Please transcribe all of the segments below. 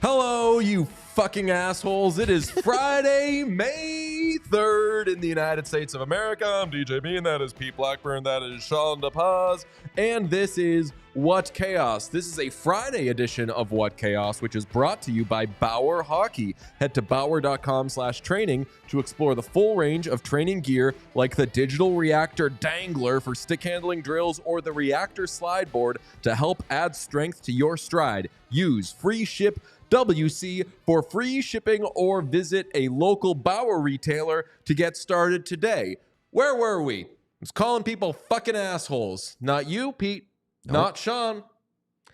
Hello, you fucking assholes. It is Friday, May 3rd in the United States of America. I'm DJ B, and that is Pete Blackburn. That is Sean DePaz. And this is What Chaos. This is a Friday edition of What Chaos, which is brought to you by Bauer Hockey. Head to bauer.com/training to explore the full range of training gear like the digital reactor dangler for stick handling drills or the reactor slide board to help add strength to your stride. Use free ship WC for free shipping or visit a local Bauer retailer to get started today. Where were we? I was calling people fucking assholes. Not you, Pete. Nope. Not Sean.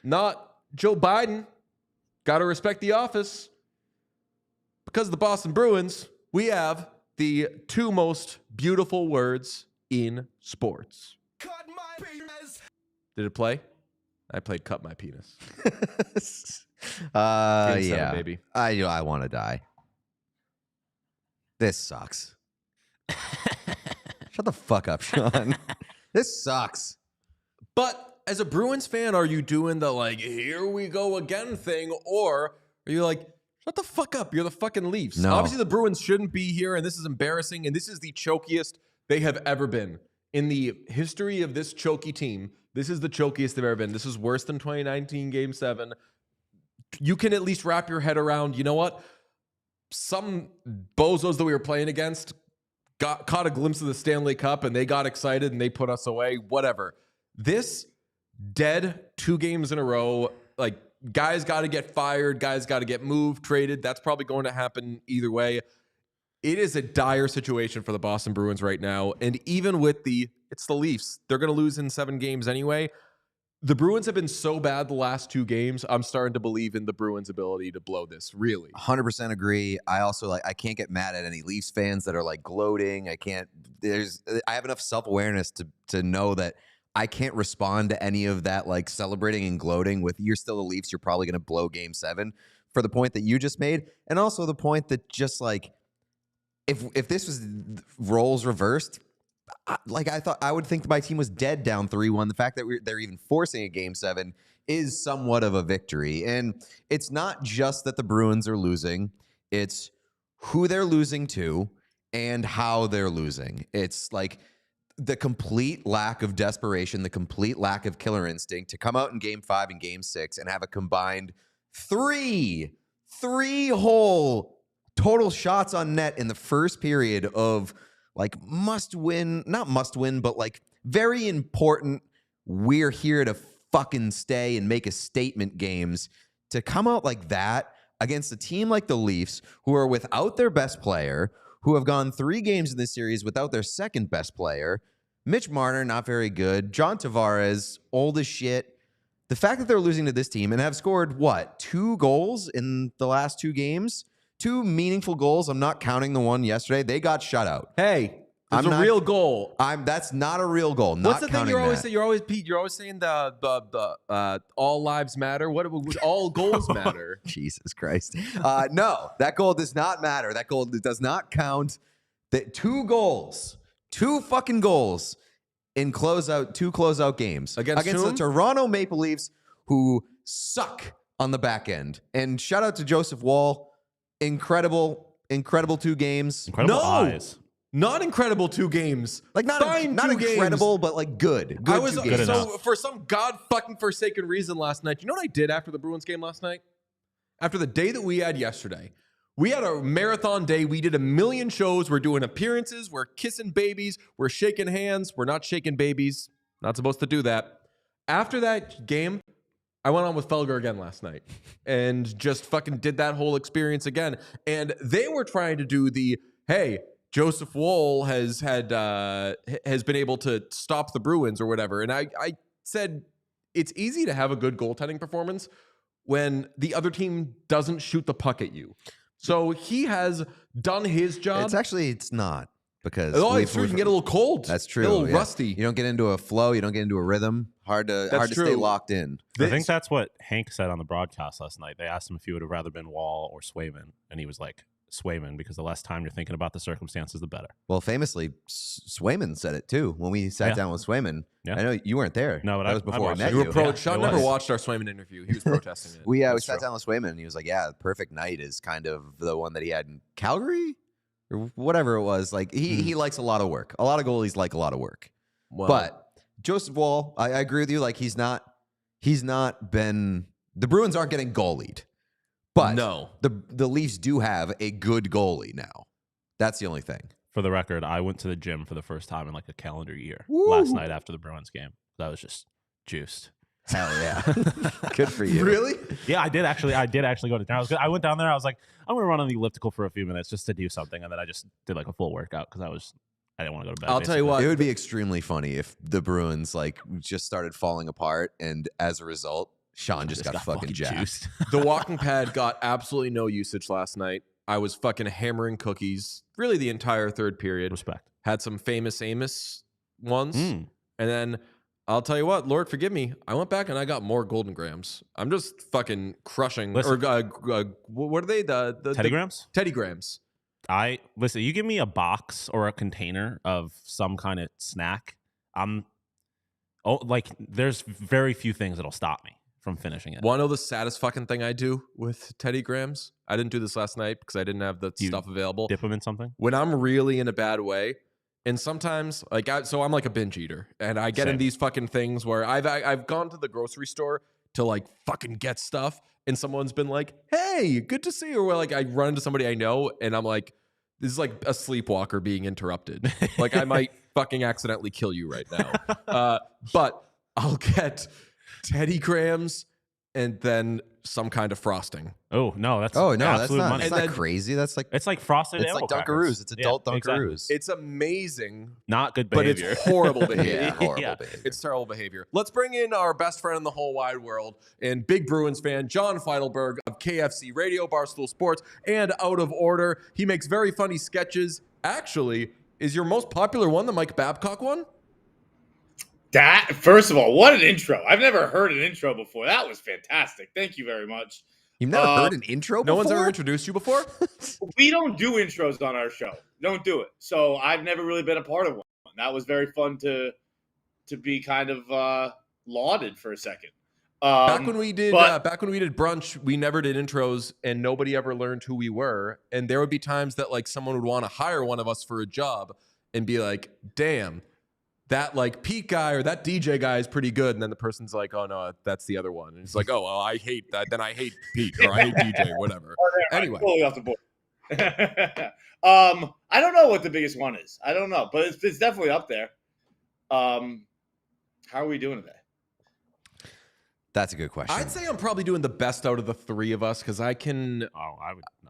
Not Joe Biden. Gotta respect the office. Because of the Boston Bruins, we have the two most beautiful words in sports. Cut my penis. Did it play? I played cut my penis. Yeah, baby. I want to die. This sucks. Shut the fuck up, Sean. This sucks. But as a Bruins fan, are you doing the like, here we go again thing? Or are you like, shut the fuck up, you're the fucking Leafs? No. Obviously the Bruins shouldn't be here, and this is embarrassing, and this is the chokiest they have ever been. In the history of this choky team, this is the chokiest they've ever been. This is worse than 2019 Game 7. You can at least wrap your head around, you know what? Some bozos that we were playing against caught a glimpse of the Stanley Cup and they got excited and they put us away. Whatever. This dead 2 games in a row, like guys got to get fired, guys got to get moved, traded. That's probably going to happen either way. It is a dire situation for the Boston Bruins right now. And even with it's the Leafs. They're going to lose in 7 games anyway. The Bruins have been so bad the last 2 games. I'm starting to believe in the Bruins' ability to blow this, really. 100% agree. I also I can't get mad at any Leafs fans that are like gloating. I have enough self-awareness to know that I can't respond to any of that like celebrating and gloating with you're still the Leafs, you're probably going to blow game 7 for the point that you just made. And also the point that just like if this was roles reversed, I thought I would think my team was dead down 3-1. The fact that they're even forcing a game 7 is somewhat of a victory. And it's not just that the Bruins are losing. It's who they're losing to and how they're losing. It's like the complete lack of desperation, the complete lack of killer instinct to come out in game 5 and game 6 and have a combined three whole total shots on net in the first period of like not must win, but like very important, we're here to fucking stay and make a statement games. To come out like that against a team like the Leafs, who are without their best player, who have gone 3 games in this series without their second best player, Mitch Marner, not very good, John Tavares, old as shit. The fact that they're losing to this team and have scored, 2 goals in the last 2 games? 2 meaningful goals. I'm not counting the one yesterday. They got shut out. Hey, there's a real goal. That's not a real goal. What's the thing you're always saying? Pete. You're always saying the all lives matter. What all goals matter? Jesus Christ. No, that goal does not matter. That goal does not count. That 2 fucking goals in 2 closeout games against the Toronto Maple Leafs, who suck on the back end. And shout out to Joseph Wall. Incredible 2 games. Incredible eyes. Not incredible 2 games. Like not incredible, but like good. I was 2 games. so for some god fucking forsaken reason last night. You know what I did after the Bruins game last night? After the day that we had yesterday, we had a marathon day. We did a million shows. We're doing appearances. We're kissing babies. We're shaking hands. We're not shaking babies. Not supposed to do that. After that game, I went on with Felger again last night and just fucking did that whole experience again. And they were trying to do the, hey, Joseph Woll has been able to stop the Bruins or whatever. And I said, it's easy to have a good goaltending performance when the other team doesn't shoot the puck at you. So he has done his job. It's not. Because it's true. You can get a little cold. That's true. A little rusty. You don't get into a flow. You don't get into a rhythm. Hard to stay locked in. I think that's what Hank said on the broadcast last night. They asked him if he would have rather been Wall or Swayman, and he was like, Swayman, because the less time you're thinking about the circumstances, the better. Well, famously, Swayman said it too when we sat down with Swayman. Yeah. I know you weren't there. No, but that was before I met you. You. Sean never watched our Swayman interview. He was protesting it. we sat down with Swayman, and he was like, "Yeah, the perfect night is kind of the one that he had in Calgary." Or whatever it was, like he likes a lot of work. A lot of goalies like a lot of work. Well, but Joseph Woll, I agree with you. Like he's not been. The Bruins aren't getting goalied, but no, the Leafs do have a good goalie now. That's the only thing. For the record, I went to the gym for the first time in like a calendar year last night after the Bruins game. That was just juiced. Hell yeah. Good for you. Really? Yeah, I did actually go to town. I went down there. I was like, I'm going to run on the elliptical for a few minutes just to do something. And then I just did like a full workout because I didn't want to go to bed. I'll tell you what. It would be extremely funny if the Bruins like just started falling apart. And as a result, Sean just got fucking jacked. Juiced. The walking pad got absolutely no usage last night. I was fucking hammering cookies really the entire third period. Respect. Had some famous Amos ones. And then I'll tell you what, Lord forgive me, I went back and I got more Golden Grams. I'm just fucking crushing. Listen, or what are they? The Teddy Grams? Teddy Grams. Listen, you give me a box or a container of some kind of snack, there's very few things that'll stop me from finishing it. Want to know the saddest fucking thing I do with Teddy Grams? I didn't do this last night because I didn't have the stuff available. Dip them in something? When I'm really in a bad way, and sometimes, so I'm like a binge eater, and I get in these fucking things where I've gone to the grocery store to like fucking get stuff, and someone's been like, "Hey, good to see you," or like I run into somebody I know, and I'm like, "This is like a sleepwalker being interrupted. Like I might fucking accidentally kill you right now." But I'll get Teddy Grams and then some kind of frosting. Oh no, that's that's absolute not. money. It's not crazy. That's like it's like frosted. It's like Dunkaroos. It's adult Dunkaroos. Exactly. It's amazing, not good behavior, but it's horrible behavior. Horrible behavior. It's terrible behavior. Let's bring in our best friend in the whole wide world and big Bruins fan, John Feitelberg of KFC Radio, Barstool Sports, and Out of Order. He makes very funny sketches. Actually, is your most popular one the Mike Babcock one? That, first of all, what an intro. I've never heard an intro before. That was fantastic. Thank you very much. You've never heard an intro before? No one's ever introduced you before? We don't do intros on our show. Don't do it. So I've never really been a part of one. That was very fun to be kind of lauded for a second. Back when we did brunch, we never did intros and nobody ever learned who we were. And there would be times that like someone would want to hire one of us for a job and be like, damn, that like Pete guy or that DJ guy is pretty good. And then the person's like, oh no, that's the other one. And it's like, oh, well, I hate that. Then I hate Pete or I hate DJ, whatever. Anyway. Totally off the board. I don't know what the biggest one is. I don't know, but it's definitely up there. How are we doing today? That's a good question. I'd say I'm probably doing the best out of the three of us because I can.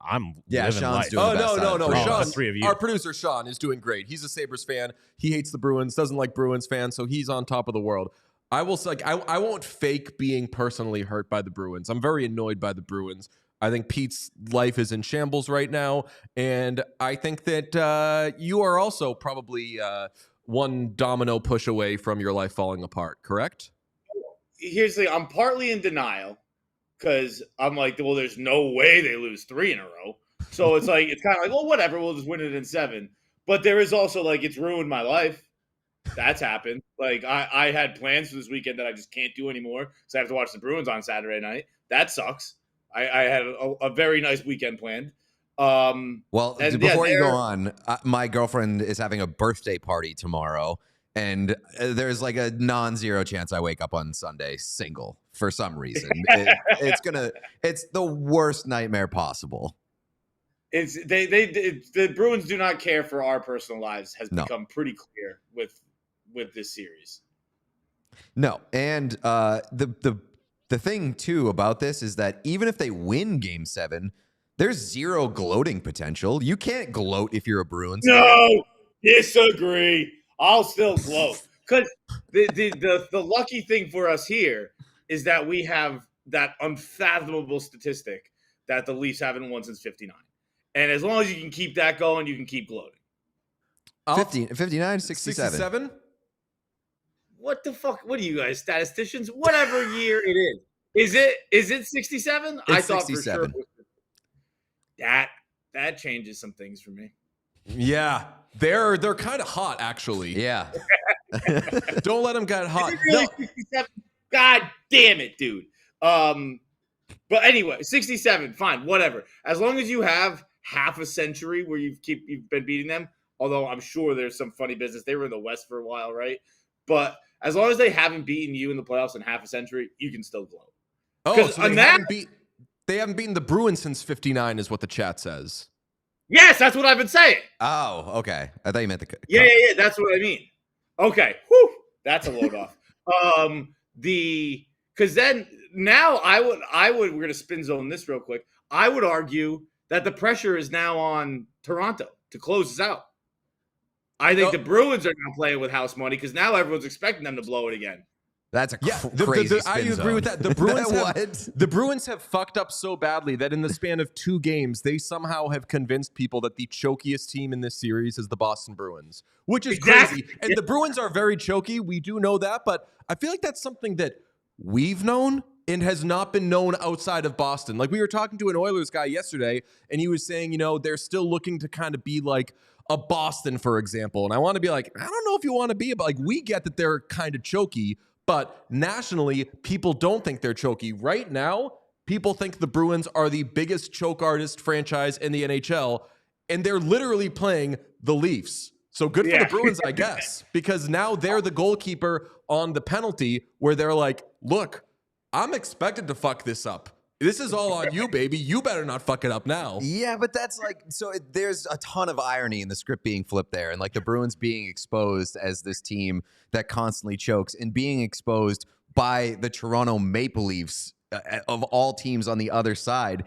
I'm Sean's life. doing the best. No. Sean, the three of you. Our producer Sean is doing great. He's a Sabres fan. He hates the Bruins. Doesn't like Bruins fans. So he's on top of the world. I will say, like, I won't fake being personally hurt by the Bruins. I'm very annoyed by the Bruins. I think Pete's life is in shambles right now, and I think that you are also probably one domino push away from your life falling apart. Correct? Here's the thing. I'm partly in denial because I'm like, well, there's no way they lose 3 in a row. So it's like, it's kind of like, well, whatever. We'll just win it in 7. But there is also like, it's ruined my life. That's happened. Like I had plans for this weekend that I just can't do anymore because I have to watch the Bruins on Saturday night. That sucks. I had a very nice weekend planned. Well, before you go on, my girlfriend is having a birthday party tomorrow. And there's like a non-zero chance I wake up on Sunday single for some reason. It's the worst nightmare possible. The Bruins do not care for our personal lives has become pretty clear with this series. No, and the the thing too about this is that even if they win Game 7, there's zero gloating potential. You can't gloat if you're a Bruins fan. No, disagree. I'll still gloat because the lucky thing for us here is that we have that unfathomable statistic that the Leafs haven't won since '59, and as long as you can keep that going, you can keep gloating. 59, 67. 67? What the fuck? What are you guys, statisticians? Whatever year it is. Is it 67? I thought 67. for sure that changes some things for me. Yeah, they're kind of hot, actually. Yeah. Don't let them get hot. Is it really 67? God damn it, dude. But anyway, 67, fine, whatever. As long as you have half a century where you've been beating them, although I'm sure there's some funny business. They were in the West for a while, right? But as long as they haven't beaten you in the playoffs in half a century, you can still gloat. Oh, so they haven't beaten the Bruins since 59 is what the chat says. Yes, that's what I've been saying. Oh, okay. I thought you meant the Yeah, that's what I mean. Okay, whew, that's a load off. Because then now I would we're gonna spin zone this real quick. I would argue that the pressure is now on Toronto to close this out. I think the Bruins are now playing with house money because now everyone's expecting them to blow it again. That's a I crazy spin agree zone. with that. The Bruins have fucked up so badly that in the span of 2 games, they somehow have convinced people that the chokiest team in this series is the Boston Bruins, which is crazy. And the Bruins are very choky. We do know that, but I feel like that's something that we've known and has not been known outside of Boston. Like we were talking to an Oilers guy yesterday, and he was saying, they're still looking to kind of be like a Boston, for example. And I want to be like, I don't know if you want to be, but like we get that they're kind of choky. But nationally, people don't think they're choky. Right now, people think the Bruins are the biggest choke artist franchise in the NHL, and they're literally playing the Leafs. So good for the Bruins, I guess, because now they're the goalkeeper on the penalty where they're like, look, I'm expected to fuck this up. This is all on you, baby. You better not fuck it up now. Yeah, but that's there's a ton of irony in the script being flipped there, and like the Bruins being exposed as this team that constantly chokes and being exposed by the Toronto Maple Leafs of all teams on the other side.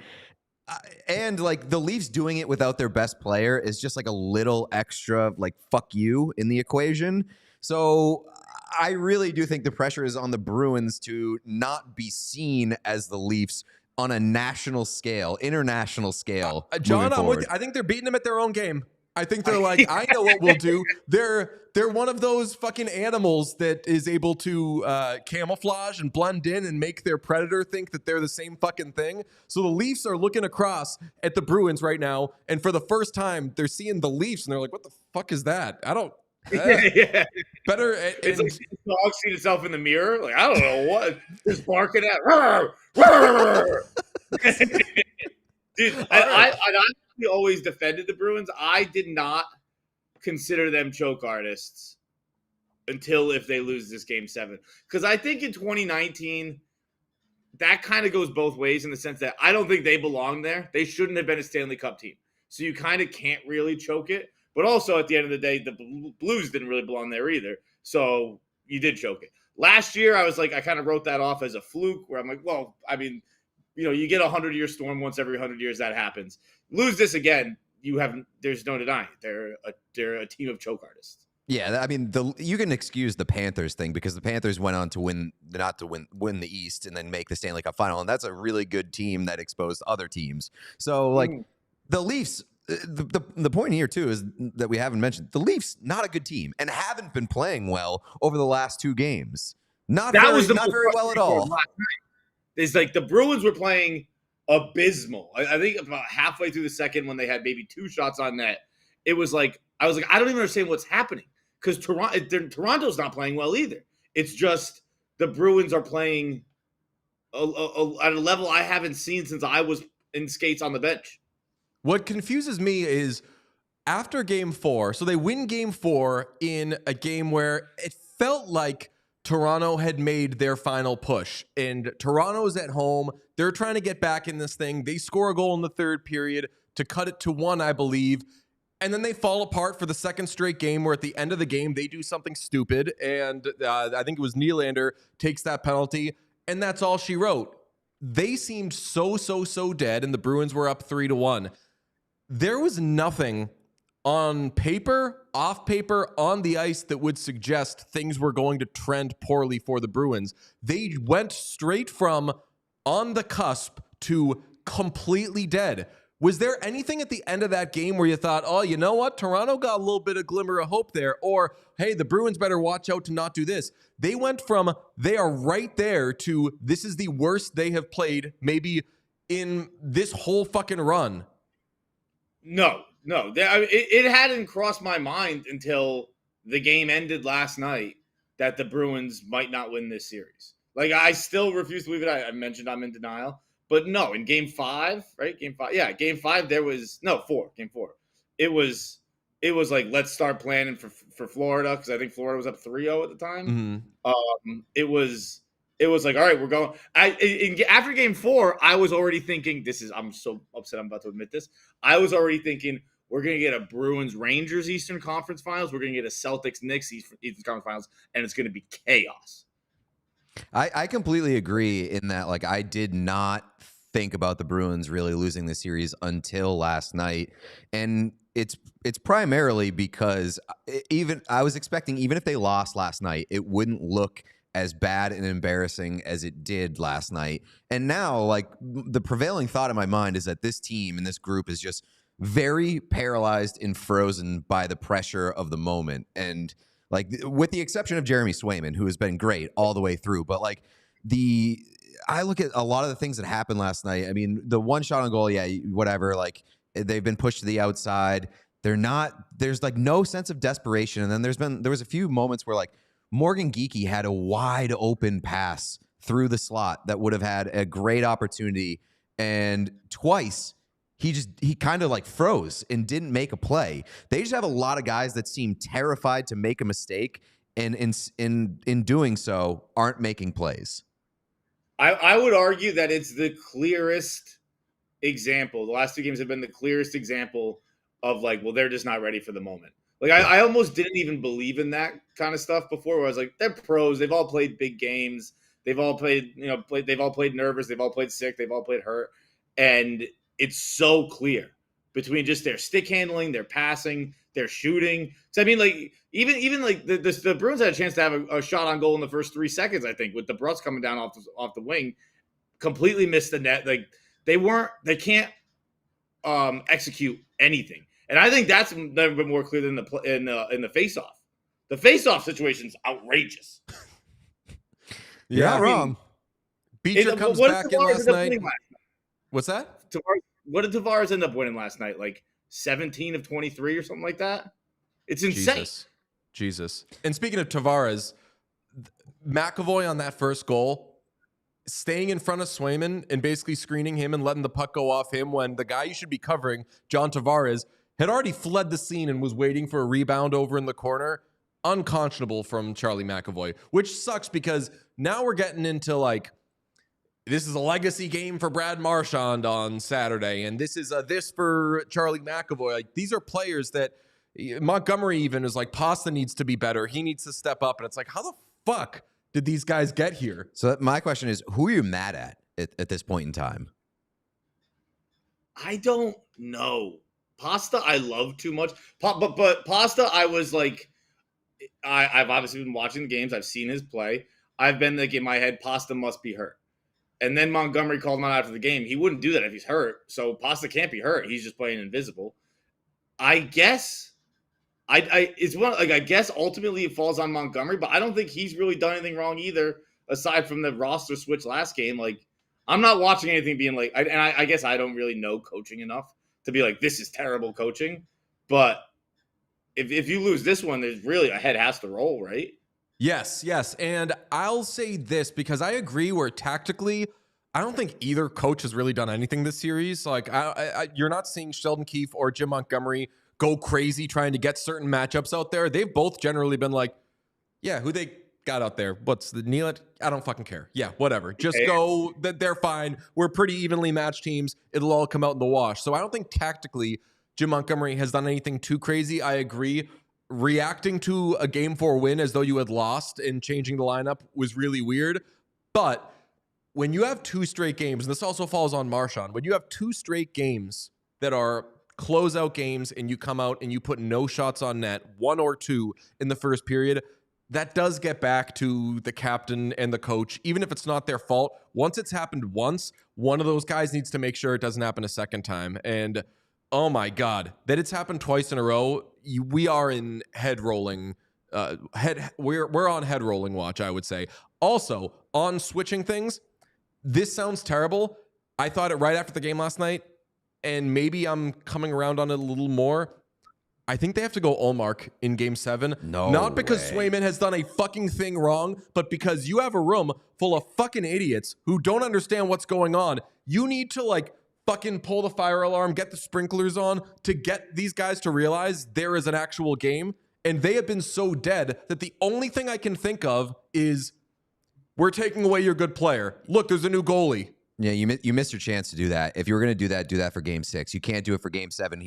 And like the Leafs doing it without their best player is just like a little extra like fuck you in the equation. So I really do think the pressure is on the Bruins to not be seen as the Leafs on a national scale, international scale. John, I'm with you. I think they're beating them at their own game. I think they're like, I know what we'll do. They're one of those fucking animals that is able to camouflage and blend in and make their predator think that they're the same fucking thing. So the Leafs are looking across at the Bruins right now, and for the first time, they're seeing the Leafs, and they're like, what the fuck is that? I don't... Better. It's like the dog seen itself in the mirror. Like, I don't know what. Just barking at. Rawr, rawr. Dude, I always defended the Bruins. I did not consider them choke artists until if they lose this Game 7. Because I think in 2019, that kind of goes both ways in the sense that I don't think they belong there. They shouldn't have been a Stanley Cup team. So you kind of can't really choke it. But also, at the end of the day, the Blues didn't really belong there either. So you did choke it. Last year, I was like, I kind of wrote that off as a fluke where I'm like, well, I mean, you get a 100-year storm once every 100 years. That happens. Lose this again, there's no denying it. They're a team of choke artists. Yeah, I mean, you can excuse the Panthers thing because the Panthers went on to win the East and then make the Stanley Cup final. And that's a really good team that exposed other teams. So, like, the Leafs... The point here, too, is that we haven't mentioned the Leafs, not a good team and haven't been playing well over the last 2 games. Not very well at all. It's like the Bruins were playing abysmal. I think about halfway through the second when they had maybe 2 shots on net. It was like, I was like, I don't even understand what's happening because Toronto's not playing well either. It's just the Bruins are playing at a level I haven't seen since I was in skates on the bench. What confuses me is after Game 4, so they win Game 4 in a game where it felt like Toronto had made their final push. And Toronto's at home. They're trying to get back in this thing. They score a goal in the 3rd period to cut it to 1, I believe. And then they fall apart for the 2nd straight game where at the end of the game, they do something stupid. And I think it was Nylander takes that penalty. And that's all she wrote. They seemed so dead, and the Bruins were up 3-1. There was nothing on paper, off paper, on the ice that would suggest things were going to trend poorly for the Bruins. They went straight from on the cusp to completely dead. Was there anything at the end of that game where you thought, oh, you know what? Toronto got a little bit of glimmer of hope there. Or, hey, the Bruins better watch out to not do this. They went from they are right there to this is the worst they have played maybe in this whole fucking run. No. It hadn't crossed my mind until the game ended last night that the Bruins might not win this series. Like, I still refuse to believe it. I mentioned I'm in denial. But no, in game 5, right? Game 5. Yeah, game 5, there was no 4. Game 4. It was like, let's start planning for Florida, because I think Florida was up 3-0 at the time. Mm-hmm. It was like, all right, we're going. After game 4, I was already thinking, I'm so upset I'm about to admit this. I was already thinking we're going to get a Bruins-Rangers Eastern Conference Finals. We're going to get a Celtics-Knicks Eastern Conference Finals, and it's going to be chaos. I completely agree in that, like, I did not think about the Bruins really losing the series until last night. And it's primarily because I was expecting, even if they lost last night, it wouldn't look as bad and embarrassing as it did last night. And now, like, the prevailing thought in my mind is that this team and this group is just very paralyzed and frozen by the pressure of the moment. And like, with the exception of Jeremy Swayman, who has been great all the way through. But like, I look at a lot of the things that happened last night. I mean, the one shot on goal, yeah, whatever. Like, they've been pushed to the outside. There's like no sense of desperation. And then there was a few moments where like Morgan Geekie had a wide open pass through the slot that would have had a great opportunity. And twice, he kind of like froze and didn't make a play. They just have a lot of guys that seem terrified to make a mistake, and in doing so aren't making plays. I would argue that it's the clearest example. The last 2 games have been the clearest example of like, well, they're just not ready for the moment. Like, I almost didn't even believe in that kind of stuff before, where I was like, they're pros. They've all played big games. They've all played, they've all played nervous. They've all played sick. They've all played hurt. And it's so clear between just their stick handling, their passing, their shooting. So I mean, like, even like the Bruins had a chance to have a shot on goal in the first 3 seconds, I think, with the Bruins coming down off the wing, completely missed the net. Like, they can't execute anything. And I think that's never been more clear than in the face-off. The face-off situation's outrageous. You're not wrong. Beecher comes back in last night. What's that? What did Tavares end up winning last night? Like 17 of 23 or something like that? It's insane. Jesus. And speaking of Tavares, McAvoy on that first goal, staying in front of Swayman and basically screening him and letting the puck go off him when the guy you should be covering, John Tavares, had already fled the scene and was waiting for a rebound over in the corner. Unconscionable from Charlie McAvoy, which sucks because now we're getting into like, this is a legacy game for Brad Marchand on Saturday, and this is this for Charlie McAvoy. Like, these are players that Montgomery even is like, Pasta needs to be better. He needs to step up. And it's like, how the fuck did these guys get here? So my question is, who are you mad at this point in time? I don't know. Pasta, I love too much. But Pasta, I was like, I've obviously been watching the games. I've seen his play. I've been like, in my head, Pasta must be hurt. And then Montgomery called him out after the game. He wouldn't do that if he's hurt. So Pasta can't be hurt. He's just playing invisible. I guess I guess ultimately it falls on Montgomery, but I don't think he's really done anything wrong either, aside from the roster switch last game. Like, I'm not watching anything being like, I guess I don't really know coaching enough to be like, this is terrible coaching. But if you lose this one, there's really a head has to roll, right? Yes. And I'll say this because I agree where tactically, I don't think either coach has really done anything this series. Like, you're not seeing Sheldon Keefe or Jim Montgomery go crazy trying to get certain matchups out there. They've both generally been like, yeah, who they got out there? What's the Nealon? I don't fucking care. Yeah, whatever. Just go. They're fine. We're pretty evenly matched teams. It'll all come out in the wash. So I don't think tactically Jim Montgomery has done anything too crazy. I agree. Reacting to a Game 4 win as though you had lost and changing the lineup was really weird. But when you have 2 straight games, and this also falls on Marchand, when you have 2 straight games that are closeout games and you come out and you put no shots on net, 1 or 2 in the first period, that does get back to the captain and the coach, even if it's not their fault. Once it's happened once, one of those guys needs to make sure it doesn't happen a second time. And oh my God, that it's happened twice in a row. We are in head rolling. We're on head rolling watch, I would say. Also, on switching things, this sounds terrible. I thought it right after the game last night, and maybe I'm coming around on it a little more. I think they have to go Ullmark in Game 7. No Not because way. Swayman has done a fucking thing wrong, but because you have a room full of fucking idiots who don't understand what's going on. You need to, like, fucking pull the fire alarm, get the sprinklers on to get these guys to realize there is an actual game. And they have been so dead that the only thing I can think of is we're taking away your good player. Look, there's a new goalie. Yeah, you missed your chance to do that. If you were going to do that for Game 6. You can't do it for Game 7.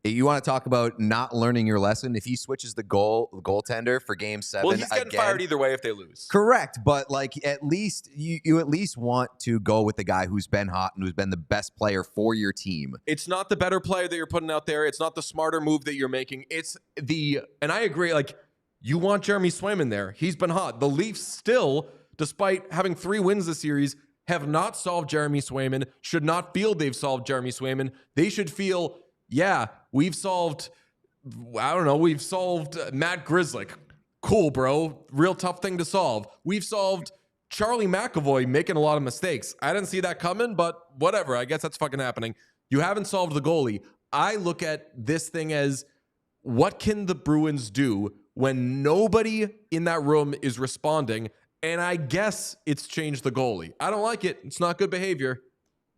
If you want to talk about not learning your lesson, if he switches the goaltender for Game 7, Well, he's getting fired either way if they lose. Correct, but like at least you at least want to go with the guy who's been hot and who's been the best player for your team. It's not the better player that you're putting out there. It's not the smarter move that you're making. And I agree, like, you want Jeremy Swayman there. He's been hot. The Leafs still, despite having 3 wins this series, have not solved Jeremy Swayman, should not feel they've solved Jeremy Swayman. They should feel, yeah, we've solved Matt Grzelcyk. Cool, bro. Real tough thing to solve. We've solved Charlie McAvoy making a lot of mistakes. I didn't see that coming, but whatever. I guess that's fucking happening. You haven't solved the goalie. I look at this thing as, what can the Bruins do when nobody in that room is responding? And I guess it's changed the goalie. I don't like it. It's not good behavior.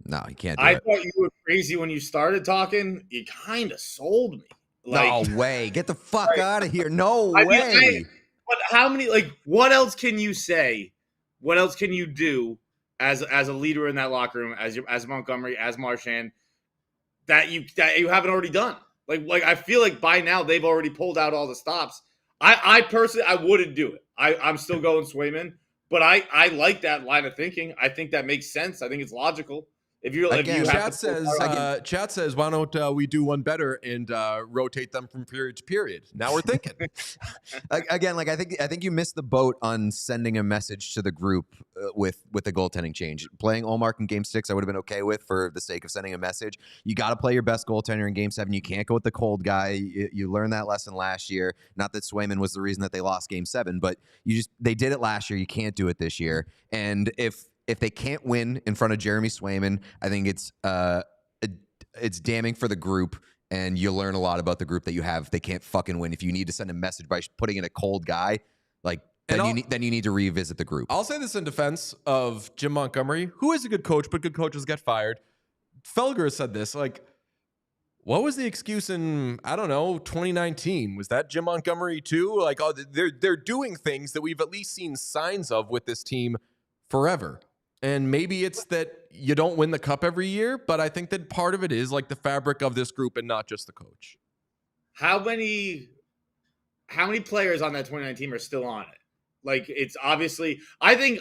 No, you can't do I it. thought you were crazy when you started talking. You kind of sold me. Like, No way. Get the fuck out of here. No I mean, way. but how many, like, what else can you say? What else can you do as a leader in that locker room, as Montgomery, as Marchand, that you haven't already done? Like I feel like by now they've already pulled out all the stops. I personally, I wouldn't do it. I'm still going Swayman, but I like that line of thinking. I think that makes sense. I think it's logical. If you Chat says, why don't we do one better and rotate them from period to period? Now we're thinking. Again, like I think you missed the boat on sending a message to the group with the goaltending change. Playing Ullmark in Game 6, I would have been okay with for the sake of sending a message. You got to play your best goaltender in Game 7. You can't go with the cold guy. You learned that lesson last year. Not that Swayman was the reason that they lost Game 7, but they did it last year. You can't do it this year. And if they can't win in front of Jeremy Swayman, I think it's damning for the group, and you learn a lot about the group that you have. They can't fucking win. If you need to send a message by putting in a cold guy, like then you need to revisit the group. I'll say this in defense of Jim Montgomery, who is a good coach, but good coaches get fired. Felger said this, like, what was the excuse in, I don't know, 2019? Was that Jim Montgomery too? Like, oh, they're doing things that we've at least seen signs of with this team forever. And maybe it's that you don't win the cup every year, but I think that part of it is like the fabric of this group and not just the coach. How many players on that 2019 team are still on it? Like, it's obviously, I think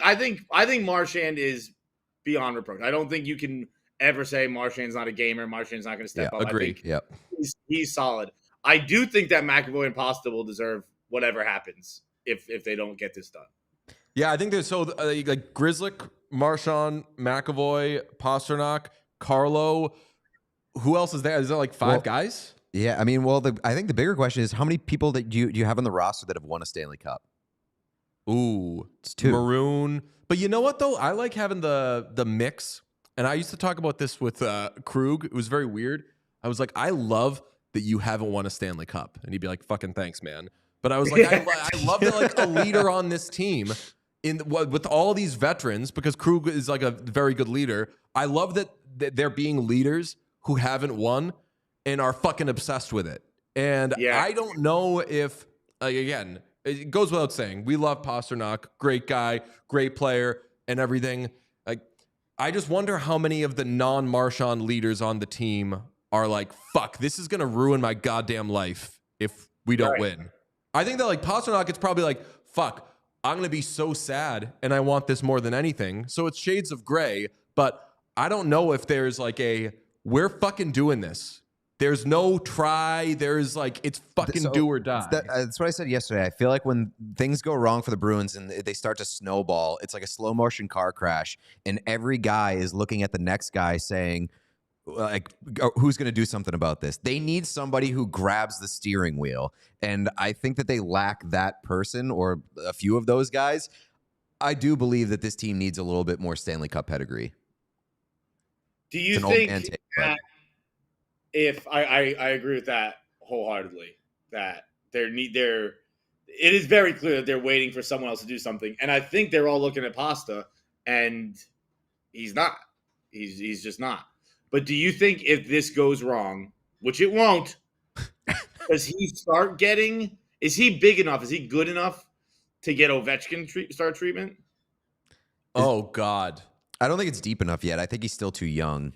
Marchand is beyond reproach. I don't think you can ever say Marchand's not a gamer. Marchand's not going to step up. Agree. I think he's solid. I do think that McAvoy and Pasta will deserve whatever happens if they don't get this done. Yeah, I think there's like Grzelcyk, Marchand, McAvoy, Pasternak, Carlo. Who else is there? Is there like 5 guys? Yeah, I mean, I think the bigger question is how many people that do you have on the roster that have won a Stanley Cup? Ooh, it's 2. Maroon. But you know what though? I like having the mix. And I used to talk about this with Krug. It was very weird. I was like, I love that you haven't won a Stanley Cup, and he'd be like, "Fucking thanks, man." But I was like, I love that like a leader on this team. With all these veterans, because Krug is like a very good leader. I love that they're being leaders who haven't won and are fucking obsessed with it. And I don't know if, again, it goes without saying, we love Pasternak, great guy, great player, and everything. Like, I just wonder how many of the non-Marchand leaders on the team are like, fuck, this is gonna ruin my goddamn life if we don't win. I think that like Pasternak, it's probably like, fuck, I'm going to be so sad and I want this more than anything. So it's shades of gray, but I don't know if there's like we're fucking doing this. There's no try. There's like, it's fucking do or die. That's what I said yesterday. I feel like when things go wrong for the Bruins and they start to snowball, it's like a slow motion car crash. And every guy is looking at the next guy saying, like, who's going to do something about this? They need somebody who grabs the steering wheel. And I think that they lack that person or a few of those guys. I do believe that this team needs a little bit more Stanley Cup pedigree. Do you think that if I agree with that wholeheartedly, that it is very clear that they're waiting for someone else to do something. And I think they're all looking at Pasta, and he's not. He's just not. But do you think if this goes wrong, which it won't, does he start getting? Is he big enough? Is he good enough to get Ovechkin start treatment? Oh God, I don't think it's deep enough yet. I think he's still too young.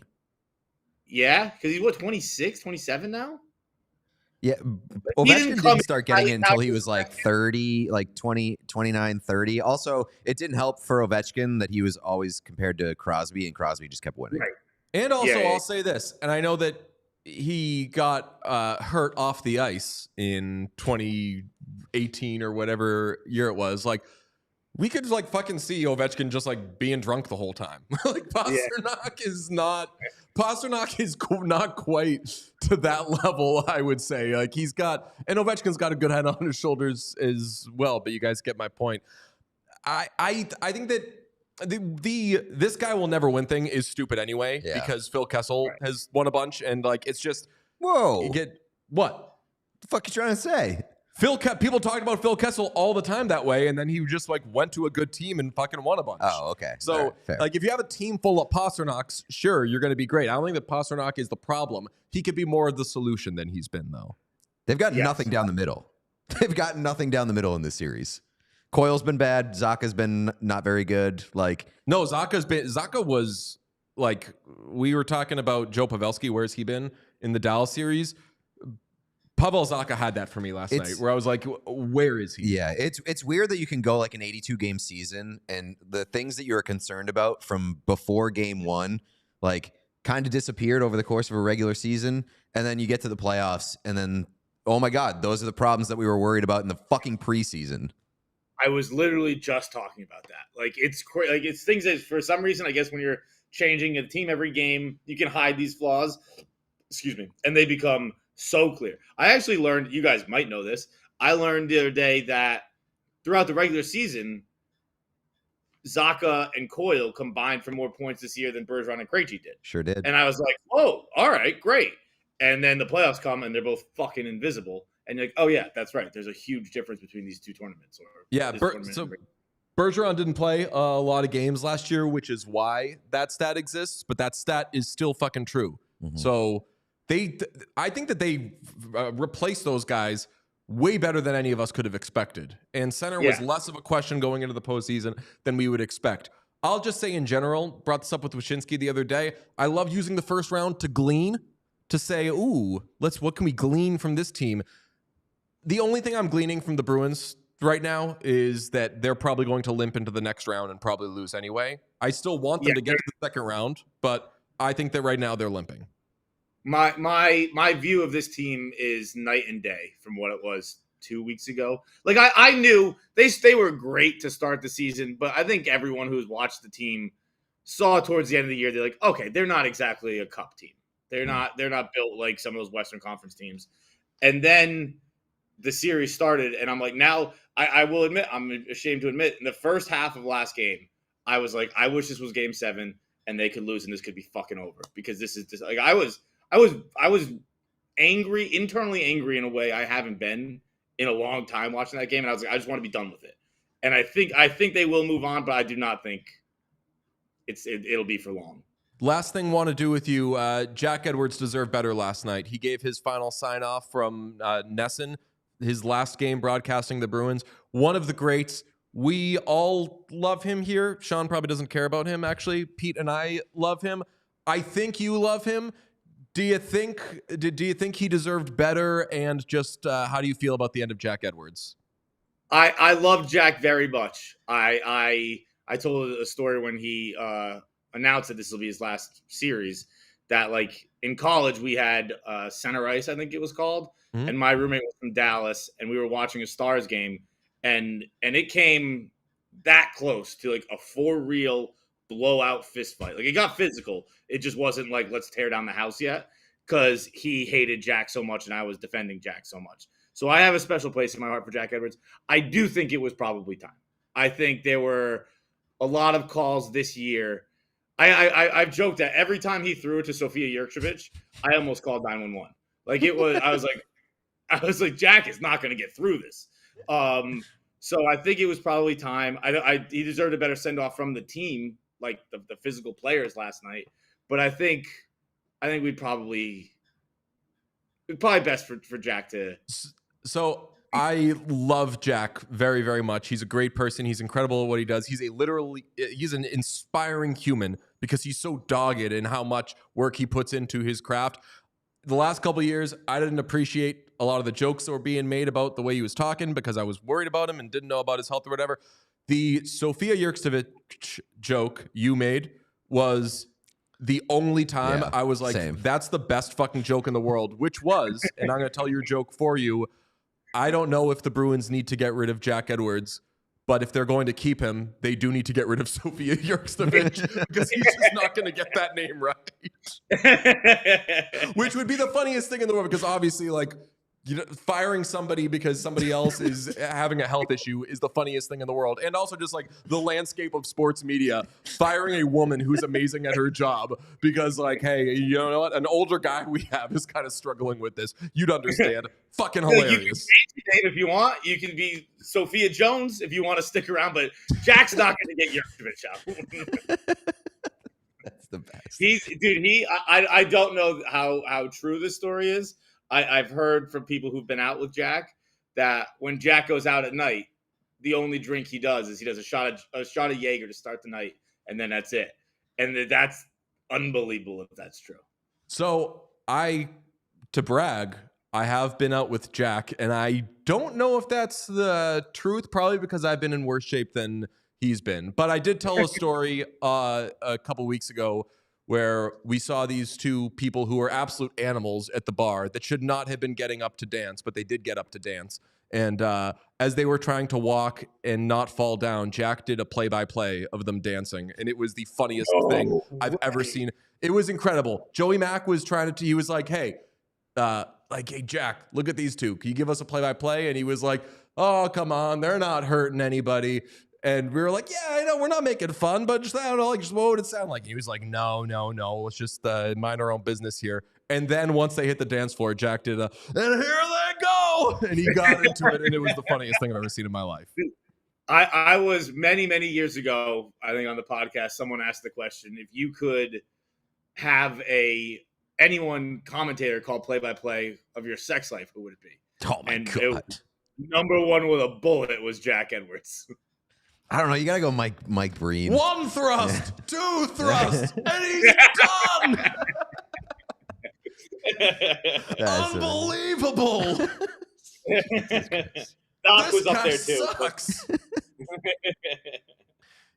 Yeah, because he's 26, 27 now. Yeah, Ovechkin didn't start getting it until he was like 30, like 20, 29, 30. Also, it didn't help for Ovechkin that he was always compared to Crosby, and Crosby just kept winning. Right. And also, I'll say this, and I know that he got hurt off the ice in 2018 or whatever year it was. Like, we could like fucking see Ovechkin just like being drunk the whole time. Like Pasternak is not quite to that level, I would say. Like and Ovechkin's got a good head on his shoulders as well. But you guys get my point. I think that this guy will never win thing is stupid anyway because Phil Kessel has won a bunch, and like it's just whoa. What the fuck you trying to say? People talked about Phil Kessel all the time that way, and then he just like went to a good team and fucking won a bunch. Oh, okay. So like if you have a team full of Pasternaks, sure, you're going to be great. I don't think that Pasternak is the problem. He could be more of the solution than he's been, though. They've got nothing down the middle. They've got nothing down the middle in this series. Coyle's been bad. Zaka's been not very good. Like no, Zaka was like we were talking about Joe Pavelski. Where's he been in the Dallas series? Pavel Zacha had that for me last night, where I was like, where is he? Yeah, it's weird that you can go like an 82-game season, and the things that you were concerned about from before game one, like, kind of disappeared over the course of a regular season, and then you get to the playoffs, and then, oh my God, those are the problems that we were worried about in the fucking preseason. I was literally just talking about that. Like, it's things that, for some reason, I guess when you're changing a team every game, you can hide these flaws, and they become so clear. I actually learned, you guys might know this, I learned the other day that throughout the regular season, Zacha and Coyle combined for more points this year than Bergeron and Krejci did. Sure did. And I was like, whoa, all right, great. And then the playoffs come and they're both fucking invisible. And you're like, oh yeah, that's right. There's a huge difference between these two tournaments. Bergeron didn't play a lot of games last year, which is why that stat exists, but that stat is still fucking true. Mm-hmm. So I think that they replaced those guys way better than any of us could have expected. And center was less of a question going into the postseason than we would expect. I'll just say in general, brought this up with Wyshynski the other day, I love using the first round to glean, to say, ooh, what can we glean from this team? The only thing I'm gleaning from the Bruins right now is that they're probably going to limp into the next round and probably lose anyway. I still want them to get to the second round, but I think that right now they're limping. My view of this team is night and day from what it was 2 weeks ago. Like I knew they were great to start the season, but I think everyone who's watched the team saw towards the end of the year, they're like, okay, they're not exactly a cup team. They're not built like some of those Western Conference teams. And then the series started, and I'm like, now I will admit, I'm ashamed to admit, in the first half of last game, I was like, I wish this was game 7 and they could lose and this could be fucking over, because this is just like I was angry, internally angry in a way I haven't been in a long time watching that game, and I was like, I just want to be done with it. And I think they will move on, but I do not think it'll be for long. Last thing want to do with you, Jack Edwards deserved better last night. He gave his final sign-off from Nesson, his last game broadcasting the Bruins. One of the greats. We all love him here. Sean probably doesn't care about him, actually. Pete and I love him. I think you love him. Do you think he deserved better? And just how do you feel about the end of Jack Edwards? I love Jack very much. I told a story when he announced that this will be his last series. That like in college we had center ice, I think it was called, Mhm. and my roommate was from Dallas, and we were watching a Stars game, and it came that close to like a for real blowout fist fight. Like it got physical. It just wasn't like let's tear down the house yet because he hated Jack so much and I was defending Jack so much. So I have a special place in my heart for Jack Edwards. I do think it was probably time. I think there were a lot of calls this year. I've joked that every time he threw it to Sofia Jurcevic, I almost called 911. Like it was, I was like, Jack is not going to get through this. So I think it was probably time. He deserved a better send off from the team, like the physical players last night. But I think it'd probably best for Jack to. So I love Jack very, very much. He's a great person. He's incredible at what he does. He's an inspiring human because he's so dogged in how much work he puts into his craft. The last couple of years, I didn't appreciate a lot of the jokes that were being made about the way he was talking because I was worried about him and didn't know about his health or whatever. The Sofia Jurcevic joke you made was the only time I was like, that's the best fucking joke in the world, which was, and I'm going to tell your joke for you. I don't know if the Bruins need to get rid of Jack Edwards, but if they're going to keep him, they do need to get rid of Sofia Jurcevic because he's just not going to get that name right. Which would be the funniest thing in the world because obviously, like, you know, firing somebody because somebody else is having a health issue is the funniest thing in the world. And also just like the landscape of sports media, firing a woman who's amazing at her job because like, hey, you know what? An older guy we have is kind of struggling with this. You'd understand. Fucking hilarious. You can change your name if you want. You can be Sophia Jones if you want to stick around, but Jack's not going to get Jurcevic out. That's the best. I don't know how true this story is. I've heard from people who've been out with Jack that when Jack goes out at night, the only drink he does is he does a shot of Jaeger to start the night, and then that's it. And that's unbelievable if that's true. So to brag, I have been out with Jack, and I don't know if that's the truth, probably because I've been in worse shape than he's been. But I did tell a story a couple weeks ago where we saw these two people who were absolute animals at the bar that should not have been getting up to dance, but they did get up to dance. And as they were trying to walk and not fall down, Jack did a play-by-play of them dancing, and it was the funniest thing I've ever seen. It was incredible. Joey Mack was he was like, hey, Jack, look at these two. Can you give us a play-by-play? And he was like, oh, come on, they're not hurting anybody. And we were like, yeah, I know we're not making fun, but just, I don't know, like, just what would it sound like? And he was like, no, let's just mind our own business here. And then once they hit the dance floor, Jack did and here they go. And he got into it, and it was the funniest thing I've ever seen in my life. I was many, many years ago, I think on the podcast, someone asked the question, if you could have anyone commentator call play-by-play of your sex life, who would it be? Oh, my God. Number one with a bullet was Jack Edwards. I don't know. You got to go Mike Breen. One thrust, two thrusts, and he's done. Unbelievable. Doc was up there too. Sucks.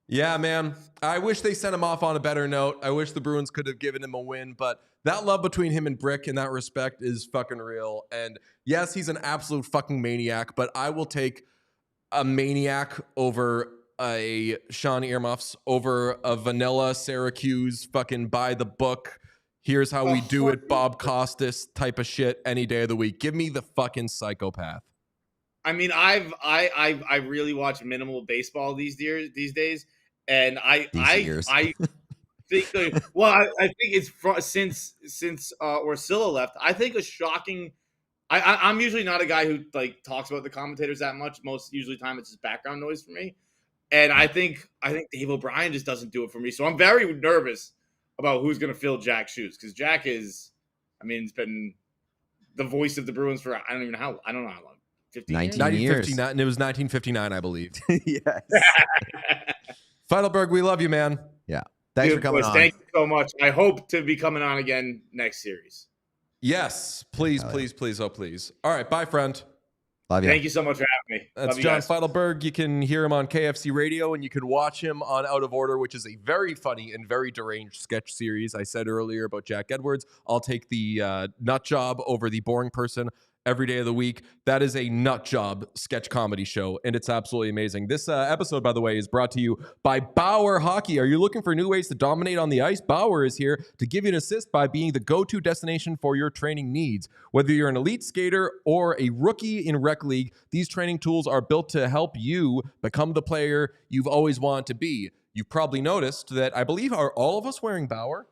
Yeah, man. I wish they sent him off on a better note. I wish the Bruins could have given him a win, but that love between him and Brick in that respect is fucking real. And yes, he's an absolute fucking maniac, but I will take a maniac over a Sean Earmuffs, over a vanilla Syracuse fucking by the book. Here's how we do it, Bob Costas type of shit any day of the week. Give me the fucking psychopath. I mean, I really watch minimal baseball these days, and I think I think it's since Orsillo left. I think a shocking. I'm usually not a guy who like talks about the commentators that much. Most usually time it's just background noise for me, and I think Dave O'Brien just doesn't do it for me. So I'm very nervous about who's going to fill Jack's shoes because Jack is, I mean, it's been the voice of the Bruins for I don't know how long. 19 years. And it was 1959, I believe. Yes. Feitelberg, we love you, man. Yeah. Thanks for coming on. Thank you so much. I hope to be coming on again next series. Yes. Please. Oh, please. All right. Bye, friend. Love you. Thank you so much for having me. me. That's Love you John guys. Feitelberg. You can hear him on KFC Radio, and you can watch him on Out of Order, which is a very funny and very deranged sketch series. I said earlier about Jack Edwards. I'll take the nut job over the boring person every day of the week. That is a nut job sketch comedy show, and it's absolutely amazing. This episode, by the way, is brought to you by Bauer Hockey. Are you looking for new ways to dominate on the ice? Bauer is here to give you an assist by being the go-to destination for your training needs. Whether you're an elite skater or a rookie in rec league, these training tools are built to help you become the player you've always wanted to be. You've probably noticed that I believe are all of us wearing Bauer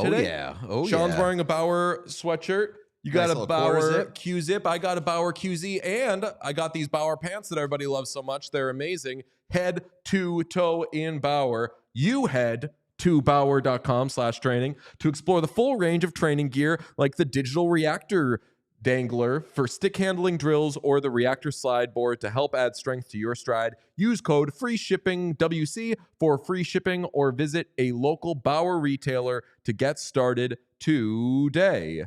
today? Yeah. Oh, Sean's yeah. wearing a Bauer sweatshirt. You got Nice a little quarter Bauer zip. Q-zip. I got a Bauer QZ, and I got these Bauer pants that everybody loves so much. They're amazing. Head to toe in Bauer. You head to Bauer.com/training to explore the full range of training gear like the digital reactor dangler for stick handling drills or the reactor slide board to help add strength to your stride. Use code FREESHIPPINGWC for free shipping or visit a local Bauer retailer to get started today.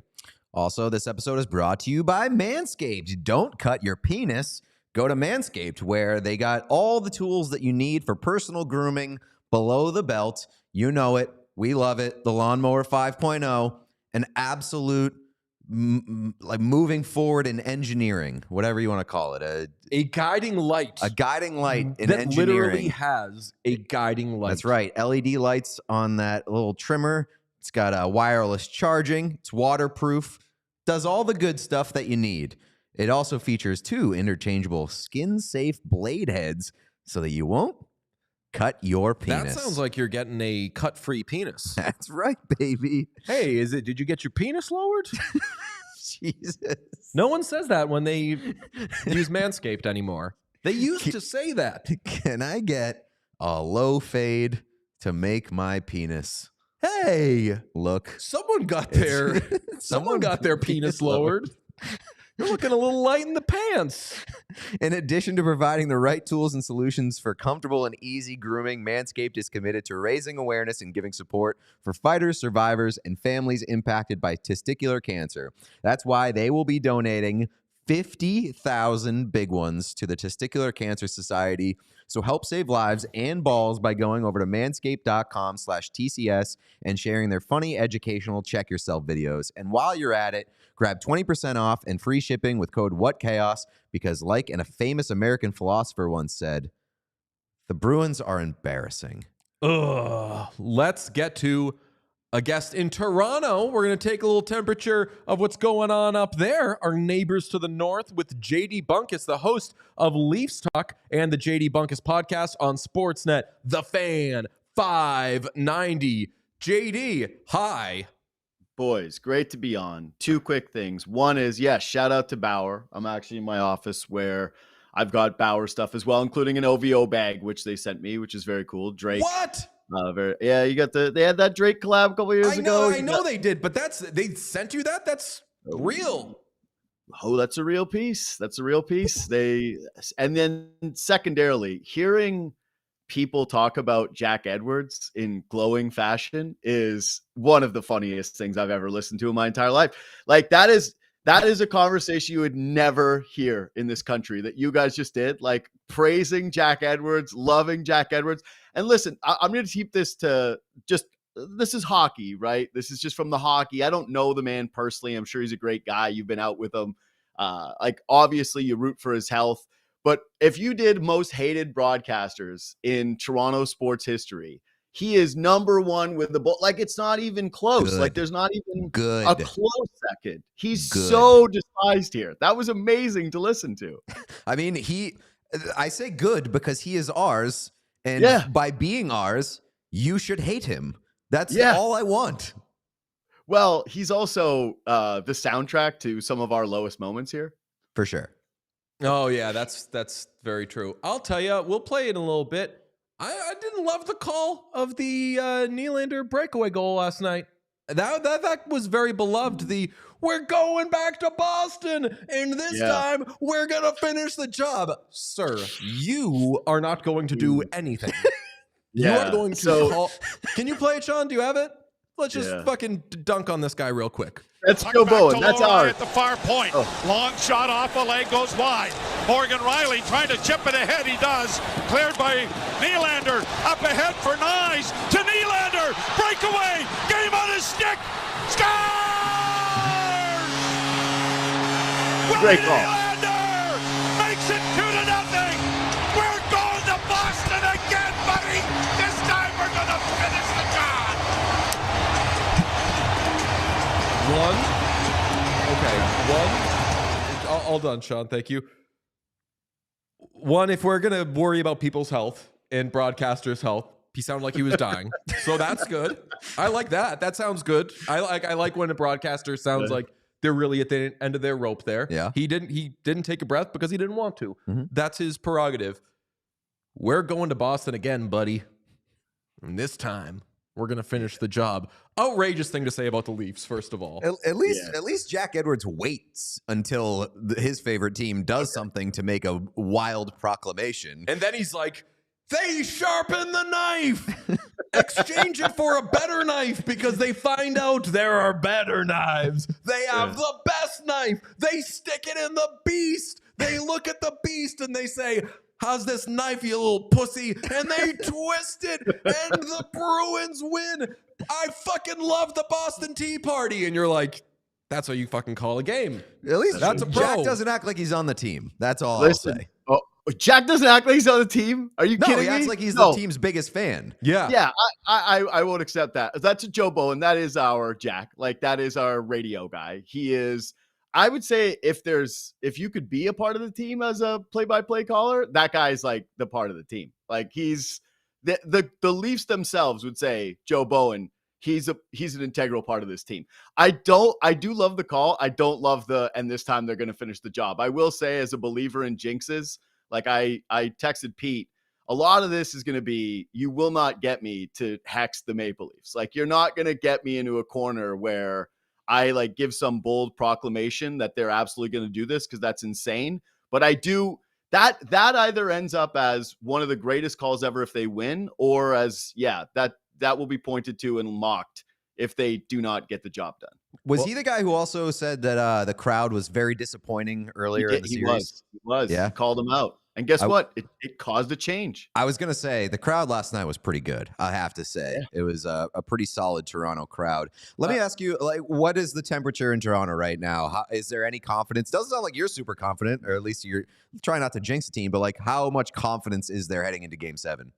Also, this episode is brought to you by Manscaped. Don't cut your penis. Go to Manscaped, where they got all the tools that you need for personal grooming below the belt. You know it. We love it. The Lawnmower 5.0, an absolute like moving forward in engineering, whatever you want to call it. A guiding light. A guiding light in that engineering. literally has a guiding light. That's right. LED lights on that little trimmer. It's got wireless charging. It's waterproof. Does all the good stuff that you need. It also features 2 interchangeable skin-safe blade heads so that you won't cut your penis. That sounds like you're getting a cut-free penis. That's right, baby. Hey, did you get your penis lowered? Jesus. No one says that when they use Manscaped anymore. They used to say that. Can I get a low fade to make my penis Hey, look? someone got their someone got their penis lowered. You're looking a little light in the pants. In addition to providing the right tools and solutions for comfortable and easy grooming, Manscaped is committed to raising awareness and giving support for fighters, survivors, and families impacted by testicular cancer. That's why they will be donating 50,000 big ones to the Testicular Cancer Society. So help save lives and balls by going over to manscaped.com/TCS and sharing their funny, educational check yourself videos. And while you're at it, grab 20% off and free shipping with code WhatChaos, because like a famous American philosopher once said, the Bruins are embarrassing. Let's get to a guest in Toronto. We're going to take a little temperature of what's going on up there. Our neighbors to the north with JD Bunkis, the host of Leafs Talk and the JD Bunkis podcast on Sportsnet, The Fan 590. JD, hi. Boys, great to be on. 2 quick things. One is, yes, shout out to Bauer. I'm actually in my office where I've got Bauer stuff as well, including an OVO bag, which they sent me, which is very cool. Drake. What? You got they had that Drake collab a couple years ago. I know they did, but they sent you that? That's real. Oh, that's a real piece. That's a real piece. And then secondarily, hearing people talk about Jack Edwards in glowing fashion is one of the funniest things I've ever listened to in my entire life. Like that is a conversation you would never hear in this country that you guys just did, like praising Jack Edwards, loving Jack Edwards. And listen, I'm going to keep this to just, this is hockey, right? This is just from the hockey. I don't know the man personally. I'm sure he's a great guy. You've been out with him. Like obviously you root for his health, but if you did most hated broadcasters in Toronto sports history, he is number 1 with the ball. Like it's not even close. Good. Like there's not even Good. a close second. He's Good. so despised here. That was amazing to listen to. I mean, I say good because he is ours. And by being ours, you should hate him. That's all I want. Well, he's also the soundtrack to some of our lowest moments here. For sure. Oh, yeah, that's very true. I'll tell you, we'll play it in a little bit. I didn't love the call of the Nylander breakaway goal last night. That was very beloved. We're going back to Boston, and this time we're going to finish the job. Sir, you are not going to do anything. You are going to call. Can you play it, Sean? Do you have it? Let's just fucking dunk on this guy real quick. That's Joe Bowen. That's ours. At the far point. Long shot off a leg goes wide. Morgan Riley trying to chip it ahead. He does. Cleared by Nylander. Up ahead for Nyes. To Nylander. Breakaway. Game on his stick. Scores! Great call. Nylander makes it 2-0. We're going to Boston again, buddy. This time we're going to finish the job. All done, Sean. Thank you. One, if we're gonna worry about people's health and broadcasters' health, he sounded like he was dying, so that's good. I like that. That sounds good. I like when a broadcaster sounds like they're really at the end of their rope. There, yeah. He didn't take a breath because he didn't want to. Mm-hmm. That's his prerogative. We're going to Boston again, buddy, and this time we're gonna finish the job. Outrageous thing to say about the Leafs, first of all. At least Jack Edwards waits until his favorite team does something to make a wild proclamation. And then he's like, they sharpen the knife. Exchange it for a better knife because they find out there are better knives. They have the best knife. They stick it in the beast. They look at the beast and they say, how's this knife, you little pussy? And they twist it, and the Bruins win. I fucking love the Boston Tea Party. And you're like, that's what you fucking call a game. At least that's a pro. Jack doesn't act like he's on the team. That's all I'll say. Oh, Jack doesn't act like he's on the team? Are you kidding me? No, he acts like he's the team's biggest fan. Yeah. Yeah, I won't accept that. That's Joe Bowen. That is our Jack. Like, that is our radio guy. He is... I would say if you could be a part of the team as a play-by-play caller, that guy's like the part of the team. Like, he's the Leafs themselves would say Joe Bowen, he's an integral part of this team. I do love the call. I don't love and this time they're going to finish the job. I will say, as a believer in jinxes, like I texted Pete, a lot of this is going to be, you will not get me to hex the Maple Leafs. Like, you're not going to get me into a corner where I like give some bold proclamation that they're absolutely going to do this, because that's insane. But I do that either ends up as one of the greatest calls ever if they win, or as that will be pointed to and mocked if they do not get the job done. Was he the guy who also said that the crowd was very disappointing earlier in the series? He was. Yeah. He called him out. And guess what? It caused a change. I was going to say, the crowd last night was pretty good, I have to say. Yeah. It was a pretty solid Toronto crowd. Let me ask you, like, what is the temperature in Toronto right now? Is there any confidence? Doesn't sound like you're super confident, or at least you're trying not to jinx the team, but like, how much confidence is there heading into Game 7?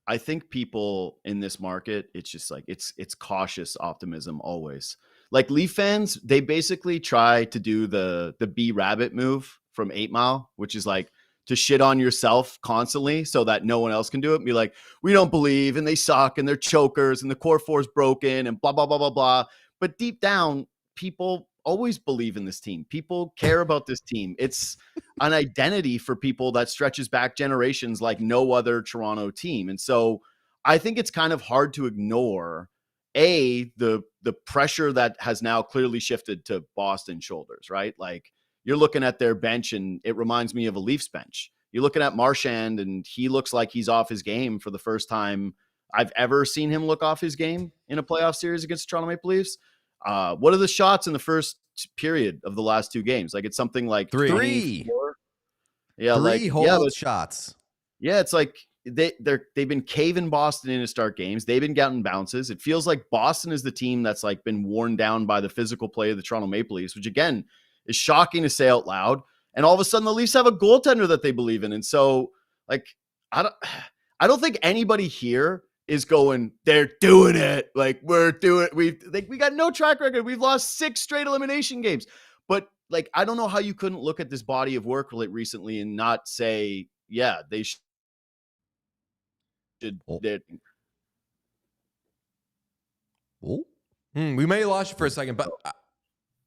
I think people in this market, it's just like, it's cautious optimism always. Like, Leaf fans, they basically try to do the B Rabbit move from 8 Mile, which is like, to shit on yourself constantly so that no one else can do it and be like, we don't believe, and they suck, and they're chokers, and the core four is broken, and blah, blah, blah, blah, blah. But deep down, people always believe in this team. People care about this team. It's an identity for people that stretches back generations like no other Toronto team. And so I think it's kind of hard to ignore, the pressure that has now clearly shifted to Boston's shoulders, right? Like, you're looking at their bench, and it reminds me of a Leafs bench. You're looking at Marchand, and he looks like he's off his game for the first time I've ever seen him look off his game in a playoff series against the Toronto Maple Leafs. What are the shots in the first period of the last 2 games? Like, it's something like 3. Yeah, three hold shots. Yeah, it's like they've been caving Boston in to start games. They've been getting bounces. It feels like Boston is the team that's like been worn down by the physical play of the Toronto Maple Leafs, which again is shocking to say out loud. And all of a sudden the Leafs have a goaltender that they believe in. And so, like, I don't think anybody here is going, they're doing it. Like, we got no track record. We've lost 6 straight elimination games. But like, I don't know how you couldn't look at this body of work recently and not say, yeah, they should. We may have lost you for a second, but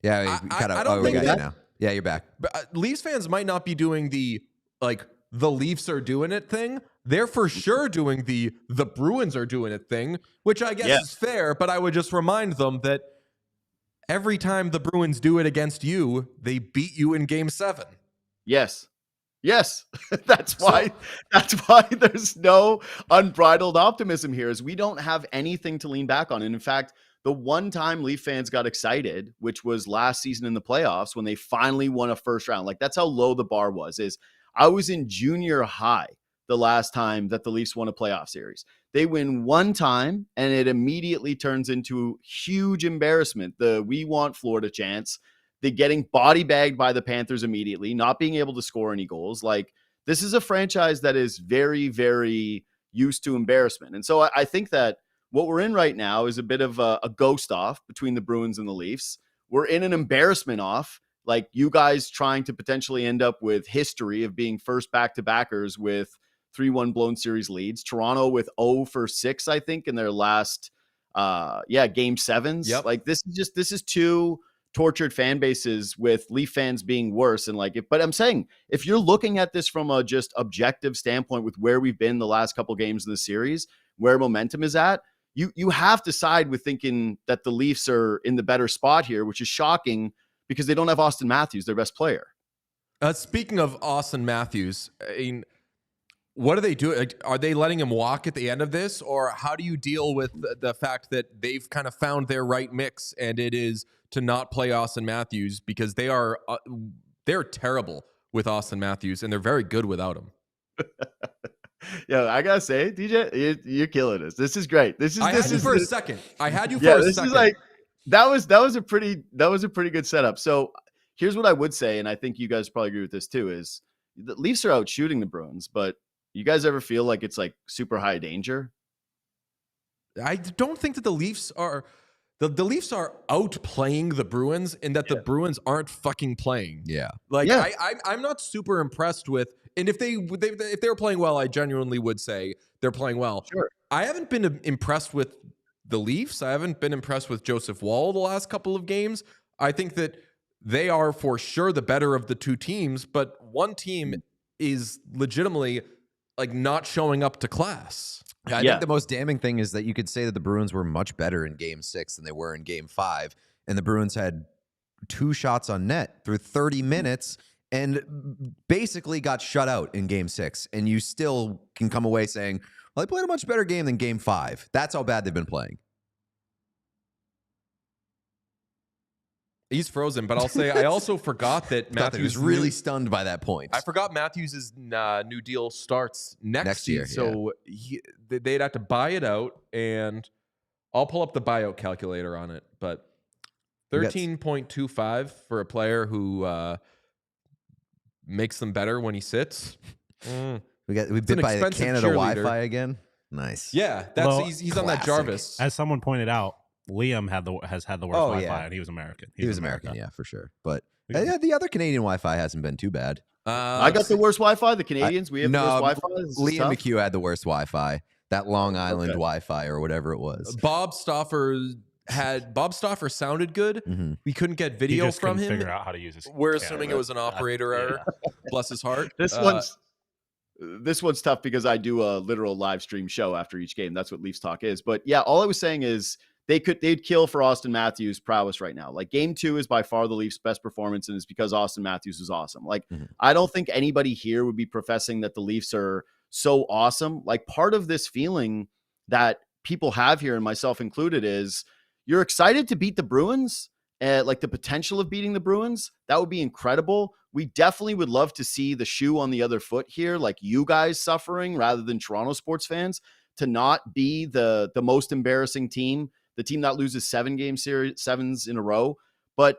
yeah, I don't think that now. Yeah, you're back. But Leafs fans might not be doing the Leafs are doing it thing. They're for sure doing the Bruins are doing it thing, which I guess is fair. But I would just remind them that every time the Bruins do it against you, they beat you in Game 7. Yes. That's why there's no unbridled optimism here, is we don't have anything to lean back on. And in fact, the one time Leaf fans got excited, which was last season in the playoffs when they finally won a first round. Like, that's how low the bar was. Is I was in junior high the last time that the Leafs won a playoff series. They win one time and it immediately turns into huge embarrassment. The "we want Florida" chants, the getting body bagged by the Panthers immediately, not being able to score any goals. Like, this is a franchise that is very, very used to embarrassment. And so I think that what we're in right now is a bit of a ghost off between the Bruins and the Leafs. We're in an embarrassment off, like you guys trying to potentially end up with history of being first back-to-backers with 3-1 blown series leads. Toronto with 0 for 6, I think, in their last game 7s. Yep. Like, this is two tortured fan bases with Leaf fans being worse. And but I'm saying, if you're looking at this from a just objective standpoint with where we've been the last couple games in the series, where momentum is at, you have to side with thinking that the Leafs are in the better spot here, which is shocking because they don't have Austin Matthews, their best player. Speaking of Austin Matthews, I mean, what do they do? Are they letting him walk at the end of this, or how do you deal with the fact that they've kind of found their right mix, and it is to not play Austin Matthews because they're terrible with Austin Matthews and they're very good without him? Yeah, I gotta say, DJ, you're killing us. This is great. I had you for a second. Is like that was a pretty good setup. So here's what I would say, and I think you guys probably agree with this too: is the Leafs are out shooting the Bruins, but you guys ever feel like it's like super high danger? I don't think that the Leafs are. The Leafs are outplaying the Bruins in that the Bruins aren't fucking playing. Yeah. I'm not super impressed with, and if they were playing well, I genuinely would say they're playing well. Sure. I haven't been impressed with the Leafs. I haven't been impressed with Joseph Woll the last couple of games. I think that they are for sure the better of the two teams, but one team is legitimately like not showing up to class. I think the most damning thing is that you could say that the Bruins were much better in Game 6 than they were in Game 5, and the Bruins had 2 shots on net through 30 minutes and basically got shut out in Game 6, and you still can come away saying, well, they played a much better game than Game 5. That's how bad they've been playing. He's frozen, but I'll say I also forgot that Matthews was really stunned by that point. I forgot Matthews' new deal starts next year, so they'd have to buy it out, and I'll pull up the buyout calculator on it. But 13.25 for a player who makes them better when he sits. We bit by the Canada Wi-Fi again. Nice. Yeah, he's on that Jarvis. As someone pointed out, Liam has had the worst Wi-Fi, and he was American. He was American, yeah, for sure. But the other Canadian Wi-Fi hasn't been too bad. I got the worst Wi-Fi. The Canadians, we have the worst Wi-Fi. Liam McHugh had the worst Wi-Fi. That Long Island Wi-Fi or whatever it was. Bob Stauffer sounded good. Mm-hmm. We couldn't get video from him. Figure out how to use his We're camera. assuming it was an operator error. Bless his heart. This one's tough because I do a literal live stream show after each game. That's what Leafs Talk is. But yeah, all I was saying is they'd kill for Austin Matthews' prowess right now. Like, Game 2 is by far the Leafs' best performance, and it's because Austin Matthews is awesome. Like, I don't think anybody here would be professing that the Leafs are so awesome. Like, part of this feeling that people have here, and myself included, is you're excited to beat the Bruins, like the potential of beating the Bruins. That would be incredible. We definitely would love to see the shoe on the other foot here, like you guys suffering rather than Toronto sports fans, to not be the most embarrassing team, the team that loses 7s in a row. But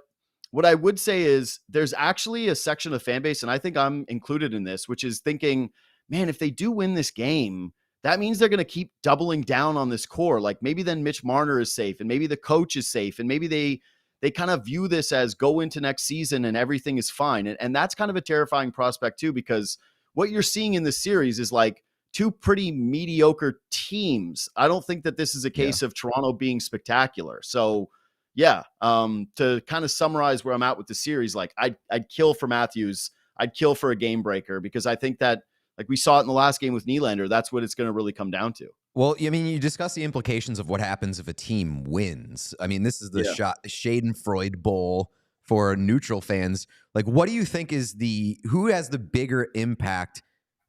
what I would say is there's actually a section of fan base, and I think I'm included in this, which is thinking, man, if they do win this game, that means they're going to keep doubling down on this core. Like, maybe then Mitch Marner is safe, and maybe the coach is safe, and maybe they kind of view this as go into next season and everything is fine. And that's kind of a terrifying prospect too, because what you're seeing in this series is like two pretty mediocre teams. I don't think that this is a case of Toronto being spectacular. So to kind of summarize where I'm at with the series, like I'd kill for Matthews. I'd kill for a game breaker, because I think that, like we saw it in the last game with Nylander, that's what it's going to really come down to. Well, I mean, you discuss the implications of what happens if a team wins. I mean, this is the Schadenfreude Bowl for neutral fans. Like, what do you think is who has the bigger impact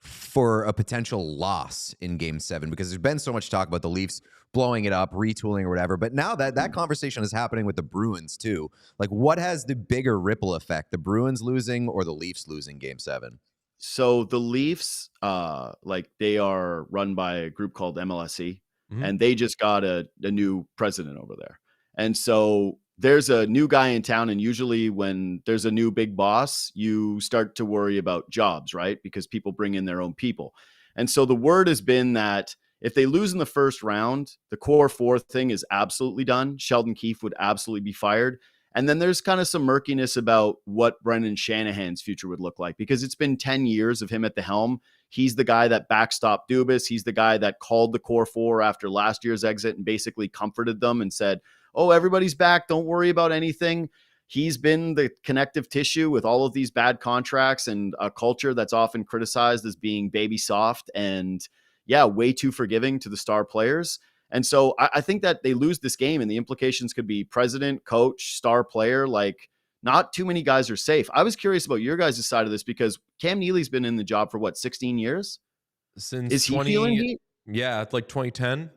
for a potential loss in Game 7, because there's been so much talk about the Leafs blowing it up, retooling or whatever. But now that conversation is happening with the Bruins too. Like, what has the bigger ripple effect, the Bruins losing or the Leafs losing Game 7? So the Leafs, they are run by a group called MLSE, and they just got a new president over there. And so there's a new guy in town, and usually when there's a new big boss, you start to worry about jobs, right? Because people bring in their own people. And so the word has been that if they lose in the first round, the core four thing is absolutely done. Sheldon Keefe would absolutely be fired. And then there's kind of some murkiness about what Brendan Shanahan's future would look like, because it's been 10 years of him at the helm. He's the guy that backstopped Dubas. He's the guy that called the core four after last year's exit and basically comforted them and said, oh, everybody's back. Don't worry about anything. He's been the connective tissue with all of these bad contracts and a culture that's often criticized as being baby soft and, way too forgiving to the star players. And so I think that they lose this game, and the implications could be president, coach, star player. Like, not too many guys are safe. I was curious about your guys' side of this, because Cam Neely's been in the job for 16 years? Since Is he feeling heat? Yeah, it's like 2010.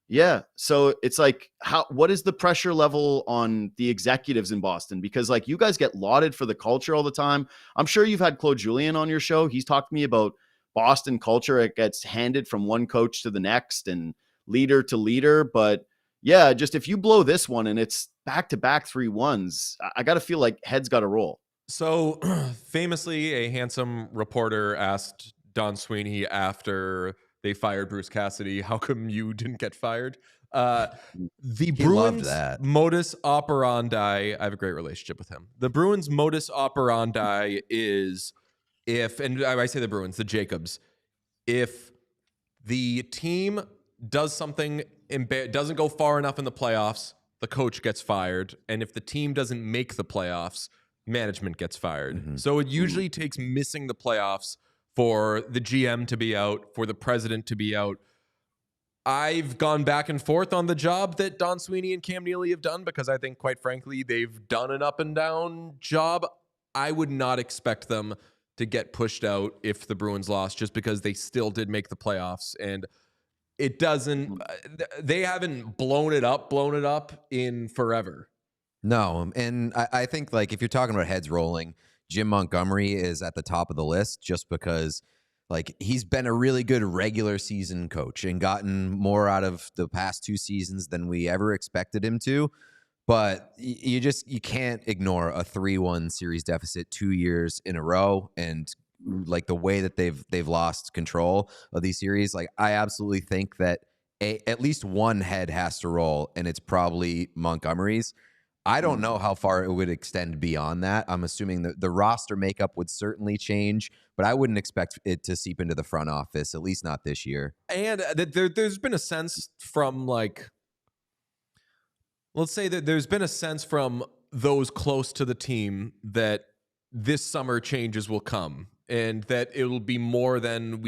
Yeah. So it's like, what is the pressure level on the executives in Boston? Because like, you guys get lauded for the culture all the time. I'm sure you've had Claude Julien on your show. He's talked to me about Boston culture. It gets handed from one coach to the next and leader to leader. But yeah, just if you blow this one and it's back-to-back 3-1s, I got to feel like heads got to roll. So famously, a handsome reporter asked Don Sweeney after they fired Bruce Cassidy, how come you didn't get fired? The Bruins modus operandi, I have a great relationship with him. The Bruins modus operandi is and I say the Bruins, the Jacobs, if the team does something, doesn't go far enough in the playoffs, the coach gets fired. And if the team doesn't make the playoffs, management gets fired. So it usually takes missing the playoffs for the GM to be out, for the president to be out. I've gone back and forth on the job that Don Sweeney and Cam Neely have done, because I think, quite frankly, they've done an up and down job. I would not expect them to get pushed out if the Bruins lost, just because they still did make the playoffs. And it doesn't, they haven't blown it up in forever. No. And I think, like, if you're talking about heads rolling, Jim Montgomery is at the top of the list, just because, like, he's been a really good regular season coach and gotten more out of the past 2 seasons than we ever expected him to. But you can't ignore a 3-1 series deficit 2 years in a row, and like the way that they've lost control of these series. Like, I absolutely think that at least one head has to roll, and it's probably Montgomery's. I don't know how far it would extend beyond that. I'm assuming that the roster makeup would certainly change, but I wouldn't expect it to seep into the front office, at least not this year. And there's been a sense from, like, let's say that there's been a sense from those close to the team that this summer changes will come, and that it'll be more than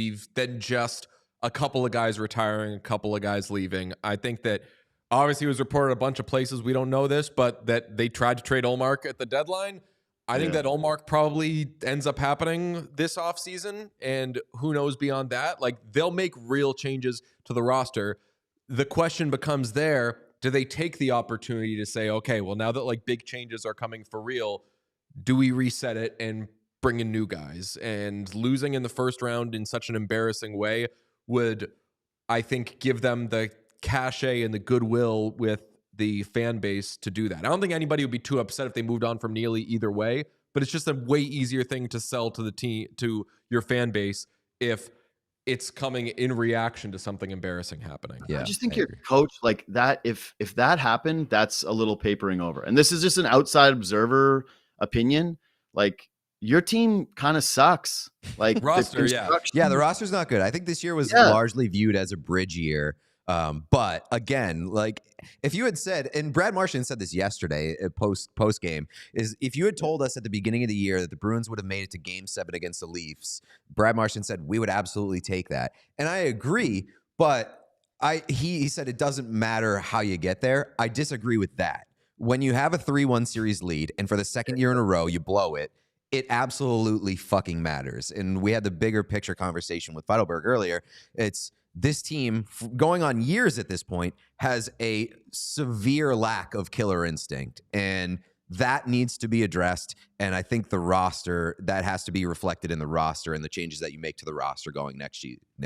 just a couple of guys retiring, a couple of guys leaving. I think that obviously it was reported a bunch of places, we don't know this, but that they tried to trade Ullmark at the deadline. I think that Ullmark probably ends up happening this offseason, and who knows beyond that. Like, they'll make real changes to the roster. The question becomes do they take the opportunity to say, okay, well, now that, like, big changes are coming for real, do we reset it and bring in new guys? And losing in the first round in such an embarrassing way would, I think, give them the cachet and the goodwill with the fan base to do that. I don't think anybody would be too upset if they moved on from Neely either way, but it's just a way easier thing to sell to the team, to your fan base, if it's coming in reaction to something embarrassing happening. Yeah, I just think your coach, like that, if that happened, that's a little papering over. And this is just an outside observer opinion. Like, your team kind of sucks. Like, roster, the roster's not good. I think this year was largely viewed as a bridge year. But again, like, if you had said, and Brad Marchand said this yesterday post game, is if you had told us at the beginning of the year that the Bruins would have made it to Game 7 against the Leafs, Brad Marchand said we would absolutely take that. And I agree, but he said it doesn't matter how you get there. I disagree with that. When you have a 3-1 series lead and for the second year in a row you blow it, it absolutely fucking matters. And we had the bigger picture conversation with Feitelberg earlier. It's this team going on years at this point has a severe lack of killer instinct, and that needs to be addressed. And I think the roster, that has to be reflected in the roster and the changes that you make to the roster going next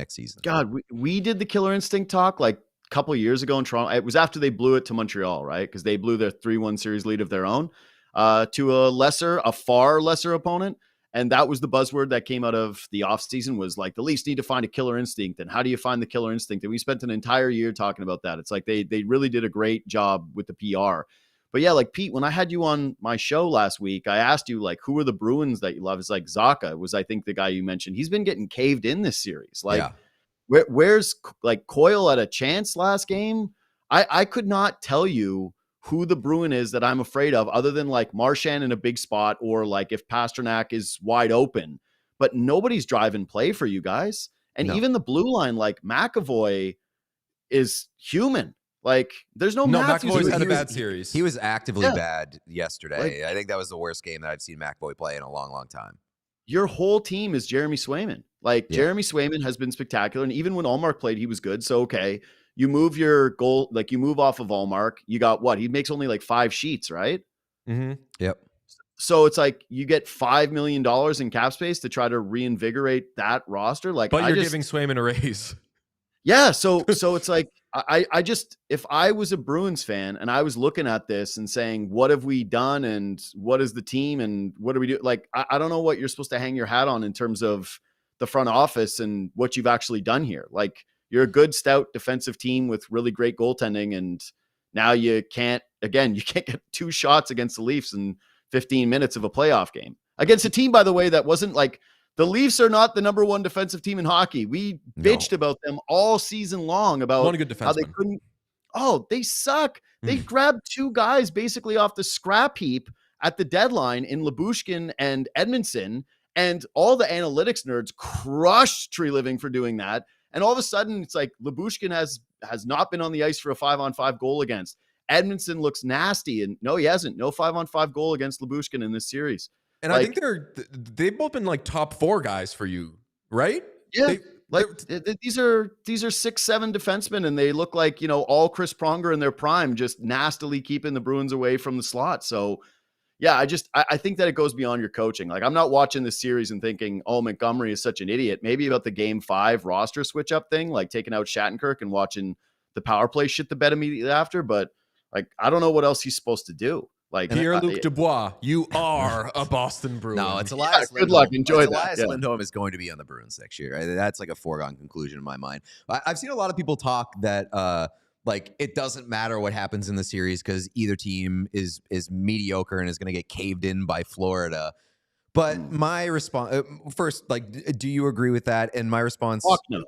season. God, we did the killer instinct talk like a couple of years ago in Toronto. It was after they blew it to Montreal, right? Because they blew their 3-1 series lead of their own to a far lesser opponent. And that was the buzzword that came out of the offseason, was like, the Leafs need to find a killer instinct. And how do you find the killer instinct? And we spent an entire year talking about that. It's like they really did a great job with the PR. But yeah, like Pete, when I had you on my show last week, I asked you, like, who are the Bruins that you love? It's like Zacha was, I think, the guy you mentioned. He's been getting caved in this series. Like, where's like Coyle at a chance last game? I could not tell you who the Bruin is that I'm afraid of, other than like Marchand in a big spot, or like if Pasternak is wide open. But nobody's driving play for you guys. And even the blue line, like McAvoy is human. Like, there's no Matthews. McAvoy's had a bad series. He was actively bad yesterday. Like, I think that was the worst game that I've seen McAvoy play in a long, long time. Your whole team is Jeremy Swayman. Like, Jeremy Swayman has been spectacular. And even when Ullmark played, he was good. So, okay, you move your goal, like you move off of Ullmark. You got what? He makes only like 5 sheets, right? Mm-hmm. Yep. So it's like you get $5 million in cap space to try to reinvigorate that roster. Like, but you're giving Swayman a raise. Yeah. So it's like, I just, if I was a Bruins fan and I was looking at this and saying, what have we done and what is the team and what do we do? Like, I don't know what you're supposed to hang your hat on in terms of the front office and what you've actually done here. Like, you're a good, stout defensive team with really great goaltending. And now you can't get 2 shots against the Leafs in 15 minutes of a playoff game against a team, by the way, that wasn't like, the Leafs are not the number 1 defensive team in hockey. We bitched about them all season long about one good defenseman. How they couldn't. Oh, they suck. They grabbed 2 guys basically off the scrap heap at the deadline in Lyubushkin and Edmondson, and all the analytics nerds crushed Tree Living for doing that. And all of a sudden, it's like Lyubushkin has not been on the ice for a 5-on-5 goal against. Edmondson looks nasty, and no, he hasn't. No 5-on-5 goal against Lyubushkin in this series. And like, I think they've both been like top 4 guys for you, right? Yeah. These are 6-7 defensemen, and they look like, all Chris Pronger in their prime, just nastily keeping the Bruins away from the slot. So yeah, I think that it goes beyond your coaching. Like, I'm not watching this series and thinking, oh, Montgomery is such an idiot. Maybe about the game 5 roster switch up thing, like taking out Shattenkirk and watching the power play shit the bed immediately after. But like, I don't know what else he's supposed to do. Like, Pierre-Luc Dubois, you are a Boston Bruin. No, it's Elias Lindholm. Good luck. Enjoy that. Elias Lindholm is going to be on the Bruins next year. That's like a foregone conclusion in my mind. I've seen a lot of people talk that like, it doesn't matter what happens in the series because either team is mediocre and is going to get caved in by Florida. But my response first, like, do you agree with that? And my response, fuck no.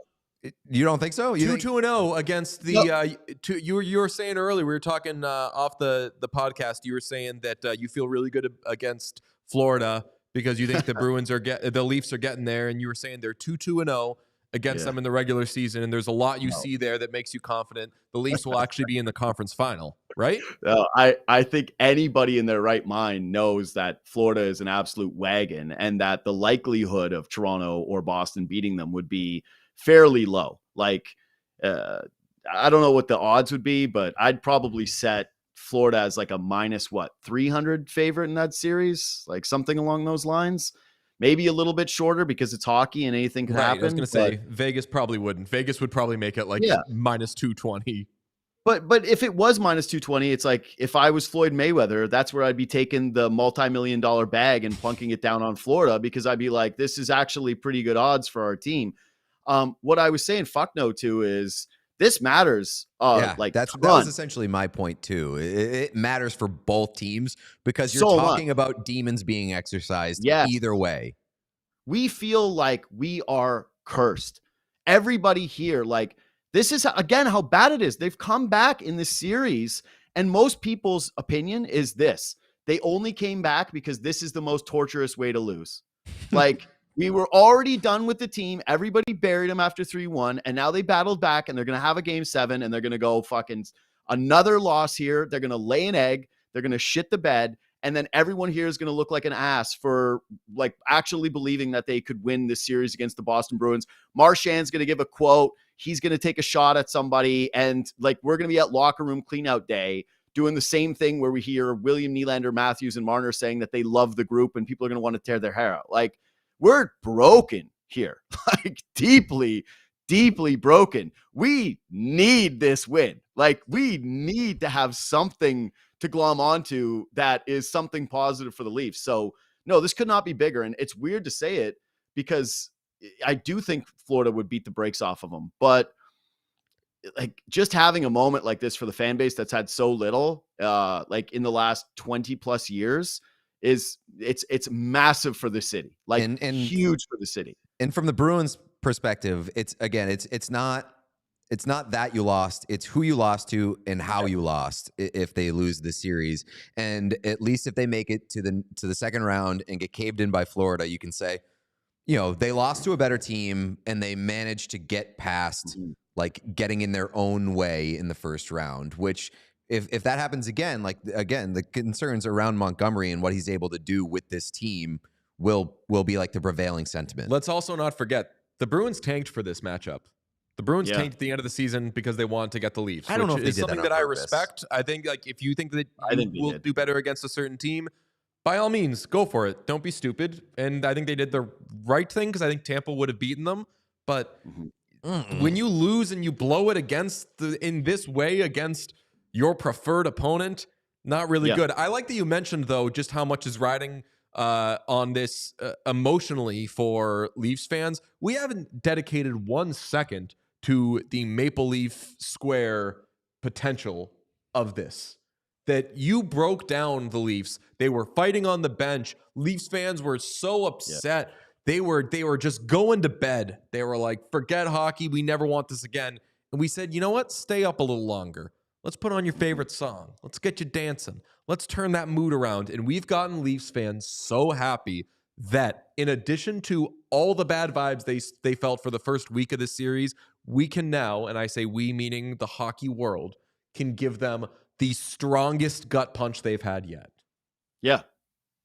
You don't think so? 2-0 against the you were saying earlier, we were talking off the podcast, you were saying that you feel really good against Florida because you think the Bruins the Leafs are getting there, and you were saying they're 2-0 against them in the regular season, and there's a lot you see there that makes you confident the Leafs will actually be in the conference final, right? No, I think anybody in their right mind knows that Florida is an absolute wagon, and that the likelihood of Toronto or Boston beating them would be fairly low. Like, I don't know what the odds would be, but I'd probably set Florida as like a minus 300 favorite in that series, like something along those lines. Maybe a little bit shorter because it's hockey and anything can happen. I was going to say Vegas probably wouldn't. Vegas would probably make it like minus 220. But if it was minus 220, it's like, if I was Floyd Mayweather, that's where I'd be taking the multi-million-dollar bag and plunking it down on Florida, because I'd be like, this is actually pretty good odds for our team. What I was saying fuck no to is this matters. Like, that was essentially my point too. It matters for both teams because you're talking about demons being exercised either way. We feel like we are cursed. Everybody here, like, this is again how bad it is. They've come back in this series, and most people's opinion is this: they only came back because this is the most torturous way to lose. Like, we were already done with the team. Everybody buried them after 3-1, and now they battled back, and they're going to have a game 7, and they're going to go fucking another loss here. They're going to lay an egg. They're going to shit the bed, And then everyone here is going to look like an ass for like actually believing that they could win this series against the Boston Bruins. Marchand's going to give a quote. He's going to take a shot at somebody. And like, we're going to be at locker room cleanout day doing the same thing where we hear William Nylander, Matthews, and Marner saying that they love the group and people are going to want to tear their hair out. Like, we're broken here, like deeply broken. We need this win. Like, we need to have something to glom onto that is something positive for the Leafs. So no, this could not be bigger. And it's weird to say it because I do think Florida would beat the brakes off of them, but like just having a moment like this for the fan base that's had so little, like in the last 20 plus years it's massive for the city, like and huge for the city. And from the Bruins perspective, it's not that you lost, it's who you lost to and how you lost if they lose the series. And at least if they make it to the second round and get caved in by Florida, you can say, you know, they lost to a better team and they managed to get past like getting in their own way in the first round, which if that happens again, like again, the concerns around Montgomery and what he's able to do with this team will be like the prevailing sentiment. Let's also not forget the Bruins tanked for this matchup. The Bruins tanked at the end of the season because they wanted to get the Leafs. I don't know if they is did something that I respect. I think like if you think that you will do better against a certain team, by all means, go for it. Don't be stupid. And I think they did the right thing because I think Tampa would have beaten them. But when you lose and you blow it in this way against your preferred opponent, not really good. I like that you mentioned, though, just how much is riding on this emotionally for Leafs fans. We haven't dedicated 1 second to the Maple Leaf Square potential of this. That you broke down the Leafs. They were fighting on the bench. Leafs fans were so upset. They were just going to bed. They were like, forget hockey. We never want this again. And we said, you know what? Stay up a little longer. Let's put on your favorite song. Let's get you dancing. Let's turn that mood around. And we've gotten Leafs fans so happy that in addition to all the bad vibes they felt for the first week of the series, we can now, and I say we meaning the hockey world, can give them the strongest gut punch they've had yet. Yeah,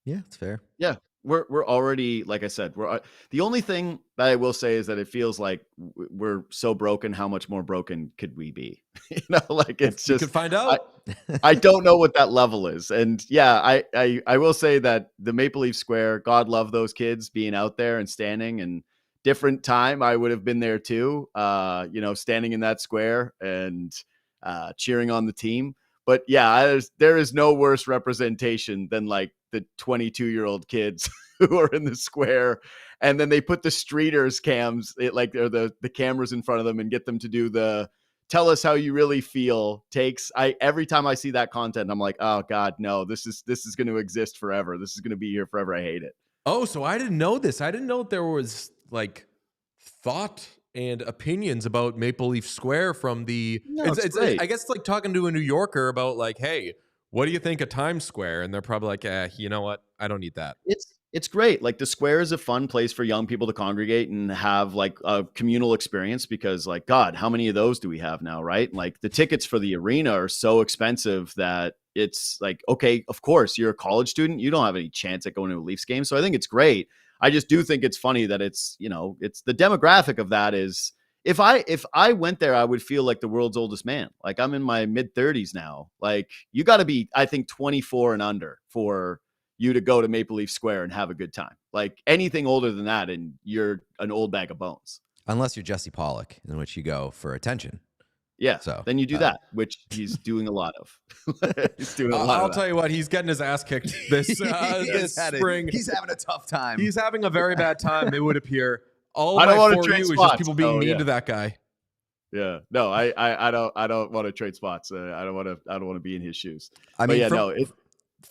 it's fair. Yeah, we're already, like I said, the only thing that I will say is that it feels like we're so broken. How much more broken could we be? You know, like it's just, you can find out. I don't know what that level is. And yeah, I will say that the Maple Leaf Square, God love those kids being out there and standing, and different time I would have been there too, you know, standing in that square and cheering on the team. But yeah, there is no worse representation than like the 22-year-old kids who are in the square, and then they put the streeters cams, or the cameras in front of them, and get them to do the "tell us how you really feel" takes. Every time I see that content, I'm like, oh God, no, this is going to exist forever. This is going to be here forever. I hate it. Oh, so I didn't know this. I didn't know there was like thought and opinions about Maple Leaf Square from the. No, it's I guess it's like talking to a New Yorker about like, hey, what do you think of Times Square? And they're probably like, you know what? I don't need that. It's great. Like the square is a fun place for young people to congregate and have like a communal experience, because like, God, how many of those do we have now? Right. Like the tickets for the arena are so expensive that it's like, okay, of course you're a college student. You don't have any chance at going to a Leafs game. So I think it's great. I just do think it's funny that it's, you know, it's the demographic of that is, if I went there, I would feel like the world's oldest man. Like I'm in my mid 30s now. Like you got to be, I think, 24 and under for you to go to Maple Leaf Square and have a good time. Like anything older than that, and you're an old bag of bones. Unless you're Jesse Pollock, in which you go for attention. Yeah. So then you do that, which he's doing a lot of. He's doing a lot. I'll tell you what, he's getting his ass kicked this spring. He's having a tough time. He's having a very bad time, it would appear. All I don't my want for to trade you is spots. just people being mean to that guy. Yeah. No, I don't want to trade spots. I don't want to be in his shoes. I mean,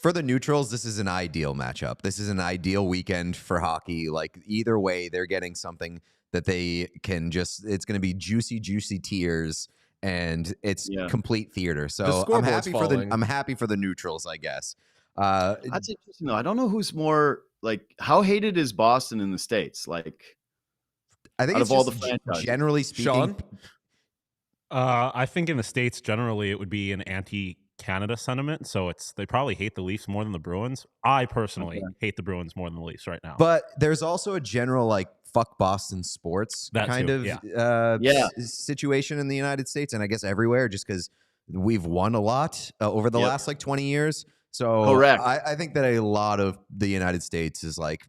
for the neutrals, this is an ideal matchup. This is an ideal weekend for hockey. Like either way, they're getting something that they can just, it's going to be juicy tears, and it's complete theater. So I'm happy for the neutrals, I guess. That's interesting though. I don't know who's more like, how hated is Boston in the States? Like, I think out it's of all just the franchises, generally speaking. Sean? I think in the States, generally, it would be an Canada sentiment, so they probably hate the Leafs more than the Bruins. I personally hate the Bruins more than the Leafs right now. But there's also a general like fuck Boston sports That kind too, of situation in the United States, and I guess everywhere, just because we've won a lot over the last like 20 years. So Correct. I think that a lot of the United States is like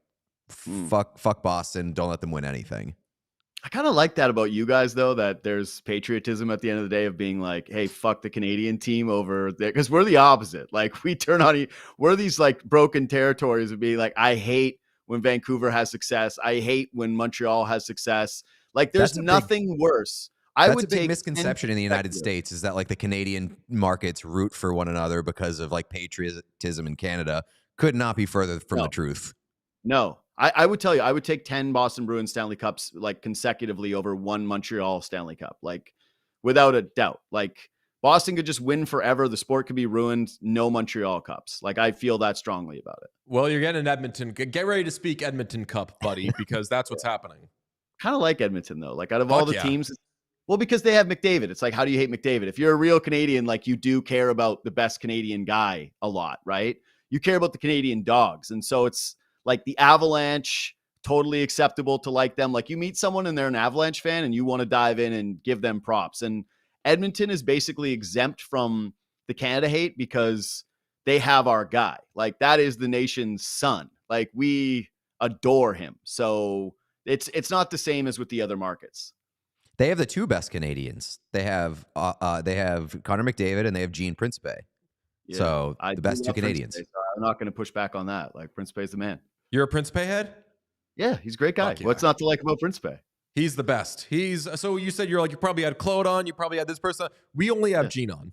fuck Boston, don't let them win anything. I kind of like that about you guys, though, that there's patriotism at the end of the day of being like, hey, fuck the Canadian team over there. Because we're the opposite. Like, we turn on, we're these like broken territories of being like, I hate when Vancouver has success. I hate when Montreal has success. Like, there's nothing worse. That's a big misconception in the United States is that like the Canadian markets root for one another because of like patriotism in Canada. Could not be further from the truth. No. I would tell you, I would take 10 Boston Bruins Stanley Cups like consecutively over one Montreal Stanley Cup, like without a doubt. Like Boston could just win forever. The sport could be ruined. No Montreal Cups. Like I feel that strongly about it. Well, you're getting Edmonton. Get ready to speak Edmonton Cup, buddy, because that's what's happening. Kind of like Edmonton, though. Like out of all the teams, well, because they have McDavid. It's like, how do you hate McDavid? If you're a real Canadian, like you do care about the best Canadian guy a lot, right? You care about the Canadian dogs. And so it's like the Avalanche, totally acceptable to like them. Like you meet someone and they're an Avalanche fan and you want to dive in and give them props. And Edmonton is basically exempt from the Canada hate because they have our guy. Like that is the nation's son. Like we adore him. So it's not the same as with the other markets. They have the two best Canadians. They have Connor McDavid and they have Gene Principe. Yeah, so the best two Canadians. Principe, so I'm not going to push back on that. Like Principe's the man. You're a Principe head? Yeah, he's a great guy. Yeah. What's not to like about Principe? He's the best. So you said you probably had Claude on, you probably had this person. We only have Gene on.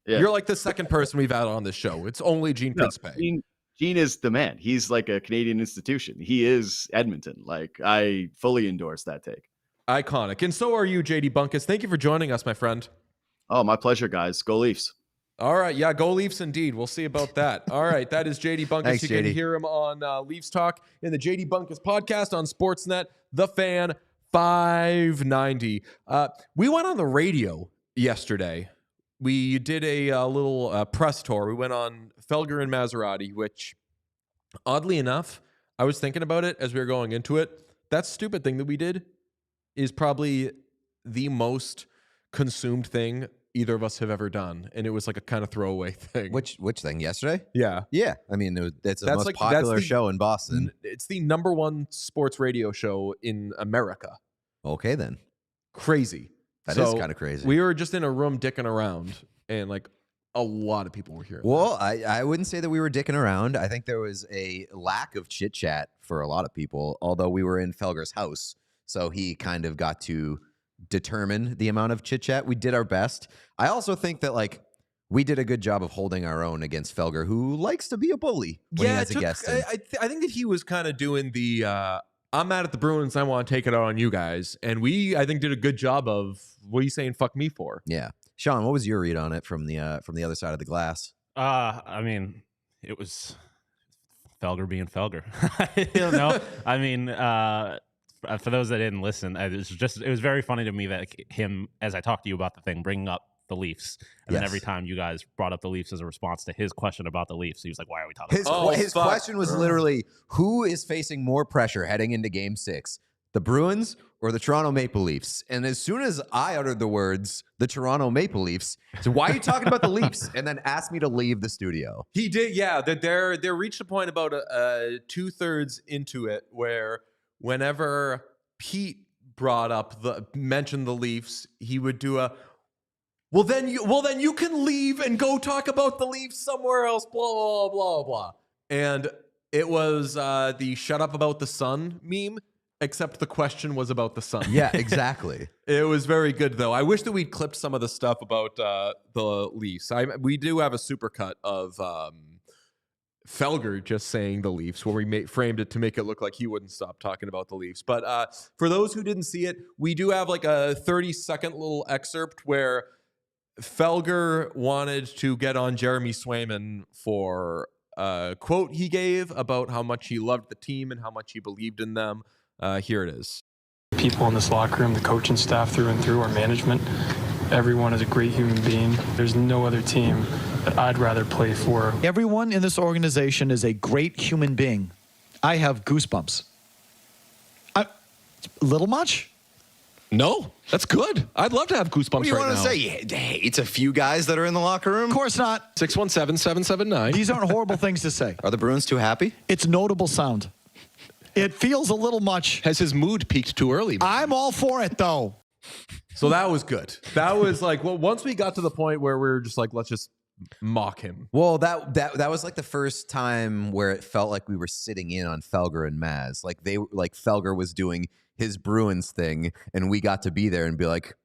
Yeah. You're like the second person we've had on this show. It's only Gene Principe. Gene is the man. He's like a Canadian institution. He is Edmonton. Like I fully endorse that take. Iconic. And so are you, JD Bunkis. Thank you for joining us, my friend. Oh, my pleasure, guys. Go Leafs. All right. Yeah, go Leafs indeed. We'll see about that. All right. That is JD Bunkis. Thanks, you JD. can hear him on Leafs Talk in the JD Bunkis podcast on Sportsnet, The Fan 590. We went on the radio yesterday. We did a little press tour. We went on Felger and Maserati, which, oddly enough, I was thinking about it as we were going into it. That stupid thing that we did is probably the most consumed thing either of us have ever done, and it was like a kind of throwaway thing. Which thing? Yesterday? Yeah. I mean, that's the most popular show in Boston. It's the #1 sports radio show in America. Okay, then. Crazy. That is kind of crazy. We were just in a room dicking around, and like a lot of people were hearing. Well, I wouldn't say that we were dicking around. I think there was a lack of chit chat for a lot of people, although we were in Felger's house, so he kind of got to determine the amount of chit chat. We did our best. I also think that like we did a good job of holding our own against Felger, who likes to be a bully when he has a guest in. I think that he was kind of doing the I'm mad at the Bruins, I want to take it out on you guys. And we, I think, did a good job of what are you saying fuck me for? Yeah. Sean, what was your read on it from the other side of the glass? I mean, it was Felger being Felger. I don't know. I mean, for those that didn't listen, it was very funny to me that him, as I talked to you about the thing, bringing up the Leafs, and then every time you guys brought up the Leafs as a response to his question about the Leafs, he was like, "Why are we talking?" His question was literally, "Who is facing more pressure heading into Game 6, the Bruins or the Toronto Maple Leafs?" And as soon as I uttered the words, "the Toronto Maple Leafs," so why are you talking about the Leafs? And then asked me to leave the studio. He did, yeah. That they reached a point about 2/3 into it where whenever Pete mentioned the Leafs, he would do a well then you can leave and go talk about the Leafs somewhere else, blah blah blah blah. And it was the shut up about the sun meme, except the question was about the sun. Yeah, exactly. It was very good though. I wish that we'd clipped some of the stuff about the Leafs. We do have a supercut of Felger just saying the Leafs, where we framed it to make it look like he wouldn't stop talking about the Leafs. But for those who didn't see it, we do have like a 30-second little excerpt where Felger wanted to get on Jeremy Swayman for a quote he gave about how much he loved the team and how much he believed in them. Here it is. People in this locker room, the coaching staff through and through, our management, Everyone is a great human being. There's no other team that I'd rather play for. Everyone in this organization is a great human being. I have goosebumps. A little much? No, that's good. I'd love to have goosebumps What do you right want now. to say? It's a few guys that are in the locker room. Of course not. 617-779. These aren't horrible things to say. Are the Bruins too happy? It's notable sound. It feels a little much. Has his mood peaked too early? I'm all for it, though. So that was good. That was like, well, once we got to the point where we were just like, let's just mock him. Well, that was like the first time where it felt like we were sitting in on Felger and Maz. Like Felger was doing his Bruins thing, and we got to be there and be like,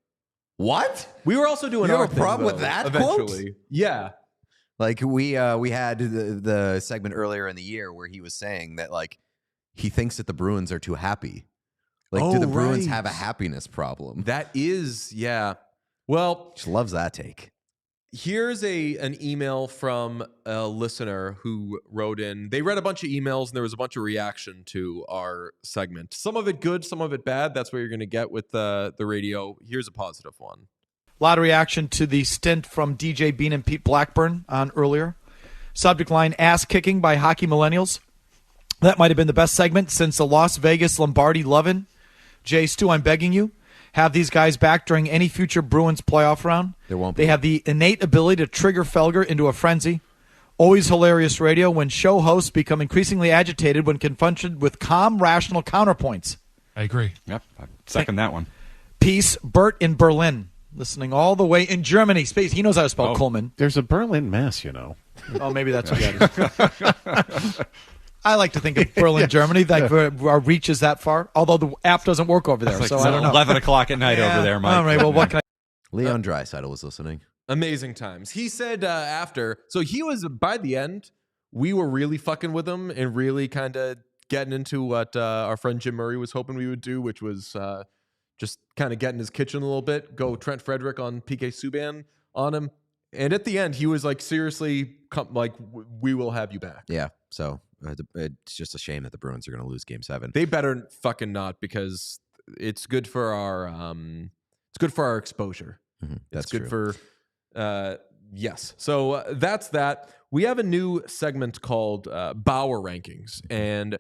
"What?" We were also doing You have our a thing, problem with though, that eventually. quote? Yeah. Like we had the segment earlier in the year where he was saying that like he thinks that the Bruins are too happy. Like, do the Bruins have a happiness problem? That is, yeah. Well, She loves that take. here's an email from a listener who wrote in. They read a bunch of emails and there was a bunch of reaction to our segment. Some of it good, some of it bad. That's what you're going to get with the radio. Here's a positive one. A lot of reaction to the stint from DJ Bean and Pete Blackburn on earlier. Subject line, ass kicking by hockey millennials. That might have been the best segment since the Las Vegas Lombardi Lovin'. Jay Stu, I'm begging you, have these guys back during any future Bruins playoff round. There won't be. They have the innate ability to trigger Felger into a frenzy. Always hilarious radio when show hosts become increasingly agitated when confronted with calm, rational counterpoints. I agree. Yep. I second that one. Peace, Bert in Berlin. Listening all the way in Germany. Space. He knows how to spell Coleman. There's a Berlin, Mass, you know. Oh, maybe that's what that is. I like to think of Berlin, Germany. Like our reach is that far. Although the app doesn't work over there, It's so like I don't know. 11 o'clock at night over there, Mike. All right. Well, what can I? Leon Draisaitl was listening. Amazing times. He said after, so he was, by the end, we were really fucking with him and really kind of getting into what our friend Jim Murray was hoping we would do, which was just kind of get in his kitchen a little bit, go Trent Frederick on PK Subban on him. And at the end, he was like, seriously, we will have you back. Yeah. So it's just a shame that the Bruins are going to lose Game 7. They better fucking not, because it's good for our exposure. That's it's good true. for yes. So that's that. We have a new segment called Bauer Rankings, and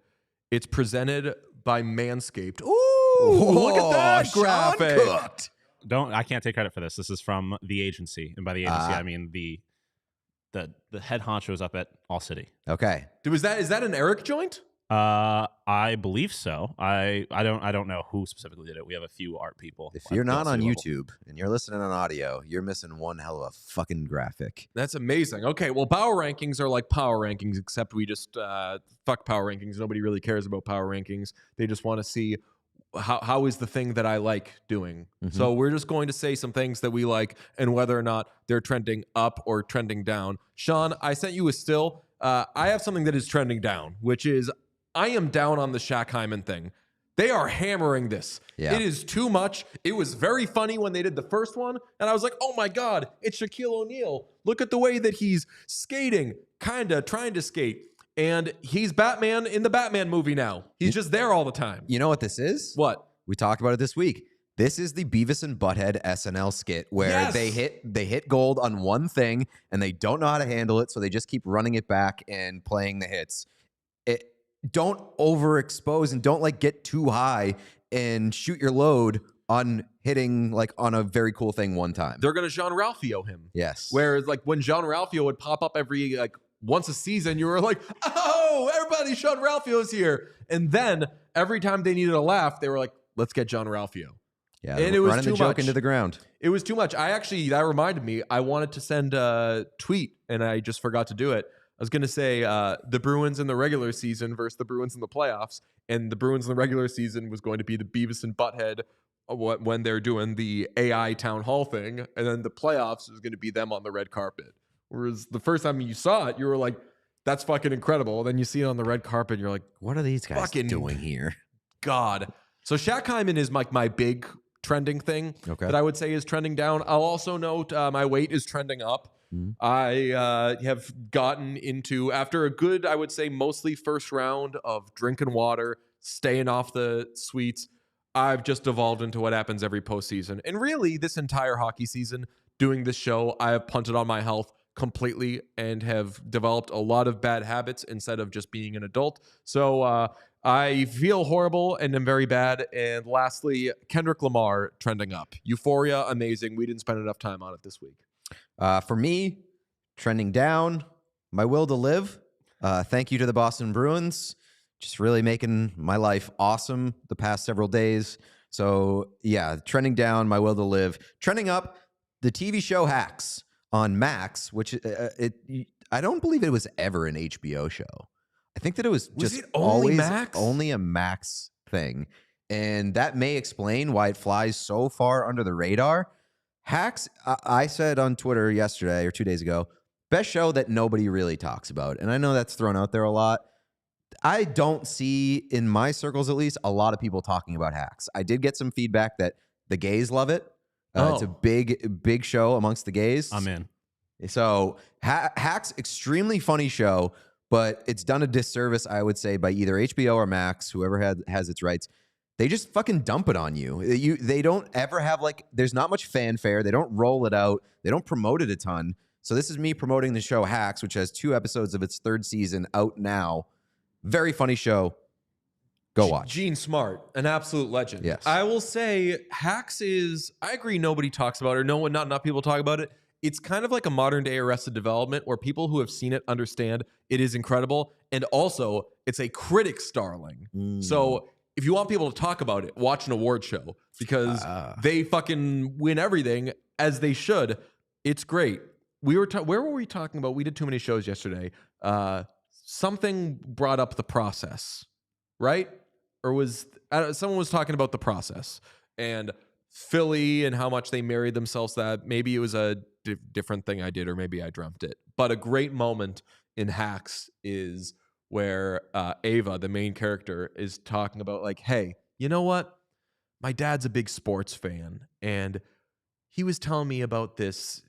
it's presented by Manscaped. Ooh, look at that graphic. I can't take credit for this. This is from the agency, and by the agency I mean the head honchos up at ALLCITY. Okay. Is that an Eric joint? I believe so. I don't know who specifically did it. We have a few art people. If you're at the not on ALLCITY level. YouTube and you're listening on audio, you're missing one hell of a fucking graphic. That's amazing. Okay, well, Bauer Rankings are like Power Rankings, except we just fuck Power Rankings. Nobody really cares about Power Rankings. They just want to see how is the thing that I like doing. So we're just going to say some things that we like and whether or not they're trending up or trending down. Sean, I sent you a still. I have something that is trending down, which is I am down on the Shaq Hyman thing. They are hammering this. Yeah. It is too much. It was very funny when they did the first one, and I was like, oh my God, it's Shaquille O'Neal. Look at the way that he's skating, kind of trying to skate. And he's Batman in the Batman movie now. He's just there all the time. You know what this is? What? We talked about it this week. This is the Beavis and Butthead SNL skit where Yes! they hit gold on one thing and they don't know how to handle it, so they just keep running it back and playing the hits. Don't overexpose and don't like get too high and shoot your load on hitting like on a very cool thing one time. They're going to Jean Ralphio him. Yes. Whereas like when Jean Ralphio would pop up every like once a season, you were like, oh, everybody, Jean Ralphio's here. And then every time they needed a laugh, they were like, let's get Jean Ralphio. Yeah, and it was running too the joke much. into the ground. It was too much. That reminded me, I wanted to send a tweet and I just forgot to do it. I was going to say the Bruins in the regular season versus the Bruins in the playoffs. And the Bruins in the regular season was going to be the Beavis and Butthead when they're doing the AI town hall thing. And then the playoffs was going to be them on the red carpet. Whereas the first time you saw it, you were like, that's fucking incredible. Then you see it on the red carpet and you're like, What are these guys fucking doing here? God. So Shaq Hyman is like my big trending thing Okay. that I would say is trending down. I'll also note my weight is trending up. I have gotten into, after a good, I would say mostly first round of drinking water, staying off the sweets, I've just evolved into what happens every postseason. And really, this entire hockey season, doing this show, I have punted on my health completely and have developed a lot of bad habits instead of just being an adult. So I feel horrible and am very bad. And lastly, Kendrick Lamar trending up. Euphoria, amazing. We didn't spend enough time on it this week. For me, trending down, my will to live. Thank you to the Boston Bruins. Just really making my life awesome the past several days. So, yeah, trending down, my will to live. Trending up, the TV show Hacks on Max, which I don't believe it was ever an HBO show. I think that it was just it only always Max? only a Max thing. And that may explain why it flies so far under the radar. Hacks, I said on Twitter yesterday or 2 days ago, best show that nobody really talks about. And I know that's thrown out there a lot. I don't see, in my circles at least, a lot of people talking about Hacks. I did get some feedback that the gays love it. It's a big show amongst the gays. I'm in. So Hacks, extremely funny show, but it's done a disservice, I would say, by either HBO or Max, whoever has its rights. They just fucking dump it on you. They don't ever have, like, there's not much fanfare. They don't roll it out. They don't promote it a ton. So this is me promoting the show Hacks, which has 2 episodes of its 3rd season out now. Very funny show. Go watch. Gene Smart, an absolute legend. Yes. I will say Hacks is, I agree, nobody talks about it, or not enough people talk about it. It's kind of like a modern day Arrested Development where people who have seen it understand it is incredible. And also, it's a critic's darling. So if you want people to talk about it, watch an award show because they fucking win everything as they should. It's great. Where were we talking about? We did too many shows yesterday. Something brought up The Process, right? Or was someone was talking about The Process and Philly and how much they married themselves to that. Maybe it was a different thing I did, or maybe I dreamt it. But a great moment in Hacks is where Ava, the main character, is talking about, like, hey, you know what? My dad's a big sports fan, and he was telling me about this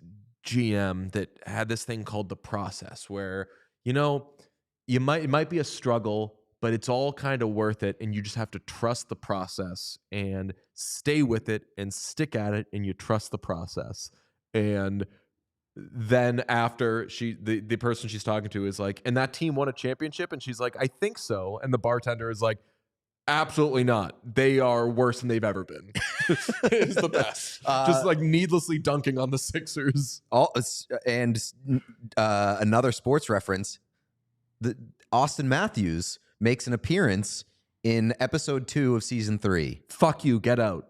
GM that had this thing called The Process where, you know, it might be a struggle, but it's all kind of worth it, and you just have to trust the process and stay with it and stick at it, and you trust the process. And then after the person she's talking to is like, and that team won a championship, and she's like, I think so. And the bartender is like, absolutely not. They are worse than they've ever been. It's the best. Just like needlessly dunking on the Sixers. And another sports reference, Austin Matthews makes an appearance in episode 2 of season 3. Fuck you, get out.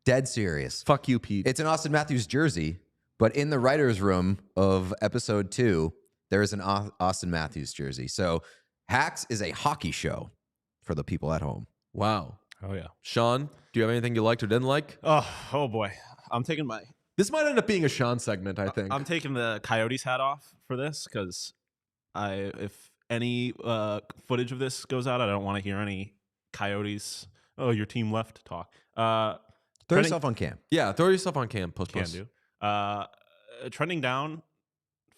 Dead serious. Fuck you, Pete. It's an Austin Matthews jersey, but in the writer's room of episode 2, there is an Austin Matthews jersey. So Hacks is a hockey show for the people at home. Wow. Oh, yeah. Sean, do you have anything you liked or didn't like? Oh boy. This might end up being a Sean segment, I think. I'm taking the Coyotes hat off for this because if any footage of this goes out, I don't want to hear any Coyotes, oh, your team left talk. Throw yourself on cam. Yeah, throw yourself on cam. Can do. Trending down,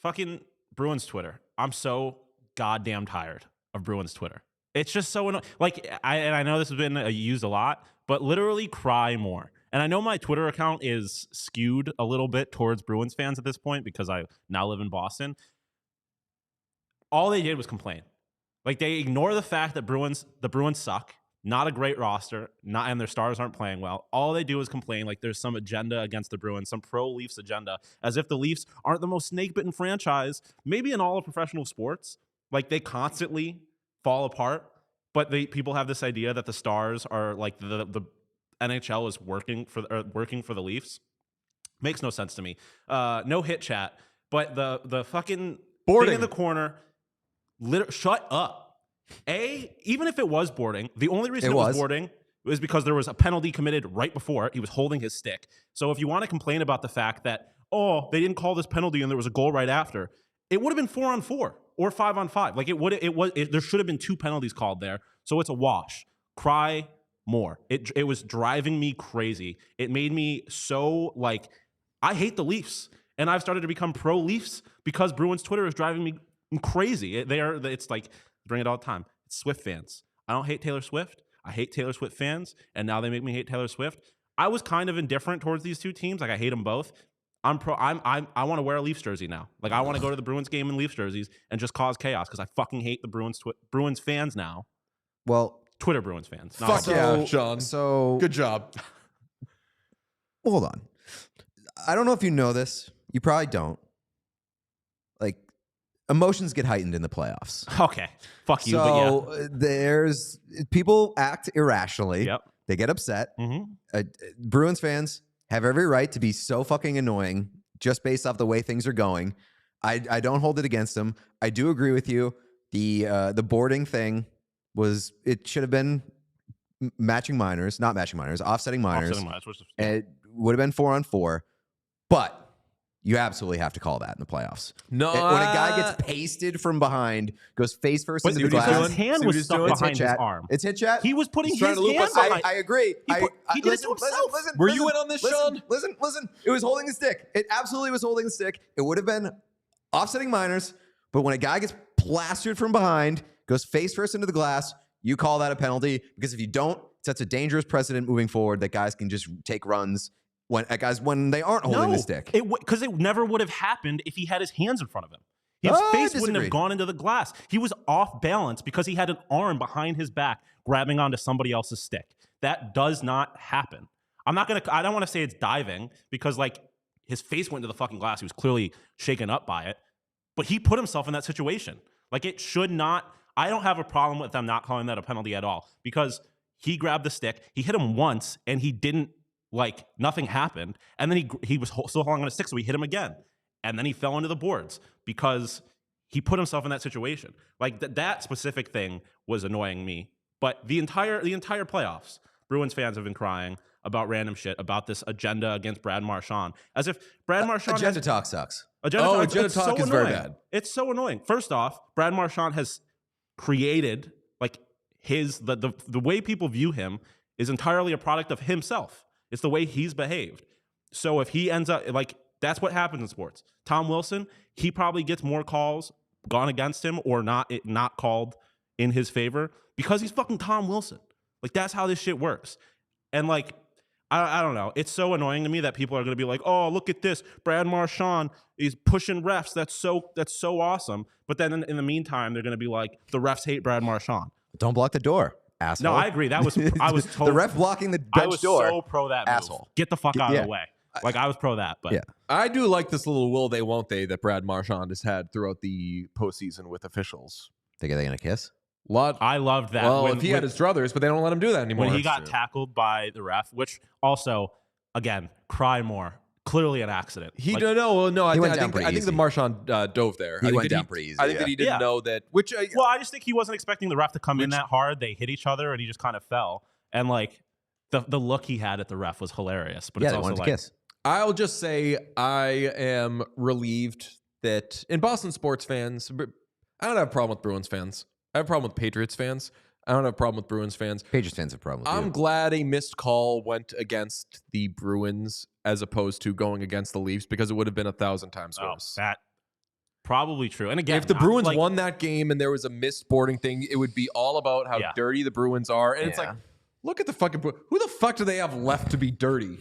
fucking Bruins Twitter. I'm so goddamn tired of Bruins Twitter. It's just so annoying. Like, I know this has been used a lot, but literally cry more. And I know my Twitter account is skewed a little bit towards Bruins fans at this point because I now live in Boston. All they did was complain. Like, they ignore the fact that the Bruins suck, not a great roster, and their stars aren't playing well. All they do is complain like there's some agenda against the Bruins, some pro-Leafs agenda, as if the Leafs aren't the most snake-bitten franchise, maybe in all of professional sports. Like, they constantly fall apart, but people have this idea that the stars are like the NHL is working for the Leafs. Makes no sense to me. No hit chat, but the fucking boarding thing in the corner. Shut up. Even if it was boarding, the only reason it was boarding was because there was a penalty committed right before. He was holding his stick. So if you want to complain about the fact that, oh, they didn't call this penalty and there was a goal right after, it would have been 4-on-4 or 5-on-5. Like there should have been 2 penalties called there. So it's a wash. Cry more. It was driving me crazy. It made me so like, I hate the Leafs, and I've started to become pro Leafs because Bruins Twitter is driving me crazy. It's like, bring it all the time. It's Swift fans. I don't hate Taylor Swift. I hate Taylor Swift fans, and now they make me hate Taylor Swift. I was kind of indifferent towards these two teams. Like, I hate them both. I want to wear a Leafs jersey now. Like, I want to go to the Bruins game in Leafs jerseys and just cause chaos because I fucking hate the Bruins fans now. Well, Twitter Bruins fans. Fuck yeah, Sean. So good job. Hold on. I don't know if you know this. You probably don't. Like, emotions get heightened in the playoffs. Okay. Fuck you, so but yeah. There's people act irrationally. Yep. They get upset. Mm-hmm. Bruins fans have every right to be so fucking annoying just based off the way things are going. I don't hold it against them. I do agree with you. The boarding thing it should have been offsetting minors. Offsetting minors, It would have been 4-on-4, but you absolutely have to call that in the playoffs. No, when a guy gets pasted from behind, goes face first into the because glass. his hand was stuck behind his arm. It's hit chat. He was putting his trying to loop hand us. behind. I agree. He did it to himself. Were you in on this, Sean? Listen. It was holding the stick. It absolutely was holding the stick. It would have been offsetting minors, but when a guy gets plastered from behind, goes face first into the glass, you call that a penalty, because if you don't, it sets a dangerous precedent moving forward that guys can just take runs when they aren't holding the stick. Because it never would have happened if he had his hands in front of him. His face wouldn't have gone into the glass. He was off balance because he had an arm behind his back grabbing onto somebody else's stick. That does not happen. I don't want to say it's diving because, like, his face went into the fucking glass. He was clearly shaken up by it, but he put himself in that situation. Like, it should not. I don't have a problem with them not calling that a penalty at all, because he grabbed the stick. He hit him once and he didn't, like, nothing happened. And then he was still holding on a stick, so we hit him again. And then he fell into the boards because he put himself in that situation. Like, that specific thing was annoying me. But the entire playoffs, Bruins fans have been crying about random shit, about this agenda against Brad Marchand, as if Brad Marchand agenda talk sucks. Agenda talk is very bad. It's so annoying. First off, Brad Marchand has created, like, the way people view him is entirely a product of himself. It's the way he's behaved. So if he ends up, like, that's what happens in sports. Tom Wilson, he probably gets more calls gone against him or not called in his favor because he's fucking Tom Wilson. Like, that's how this shit works. And, like, I don't know. It's so annoying to me that people are going to be like, oh, look at this. Brad Marchand is pushing refs. That's so awesome. But then in the meantime, they're going to be like, the refs hate Brad Marchand. Don't block the door, asshole. No, I agree. I was totally, the ref blocking the bench door. I was so pro that move. Asshole. Get the fuck out of the way. Like, I was pro that, but yeah. I do like this little will they won't they that Brad Marchand has had throughout the postseason with officials. Think are they gonna kiss? I loved that. Well, if he had his druthers, but they don't let him do that anymore. When he got tackled by the ref, which also, again, cry more. Clearly an accident. I think the Marchand dove there. He went down pretty easy. I think that he didn't know that. I just think he wasn't expecting the ref to come in that hard. They hit each other, and he just kind of fell. And, like, the look he had at the ref was hilarious. But yeah, it's they also wanted like, to kiss. I'll just say I am relieved that in Boston sports fans, I don't have a problem with Bruins fans. I have a problem with Patriots fans. I don't have a problem with Bruins fans. Patriots fans have a problem with I'm glad a missed call went against the Bruins as opposed to going against the Leafs, because it would have been 1,000 times worse. That probably true. And again, if the Bruins won that game and there was a missed boarding thing, it would be all about how dirty the Bruins are. And it's like, look at the fucking who the fuck do they have left to be dirty?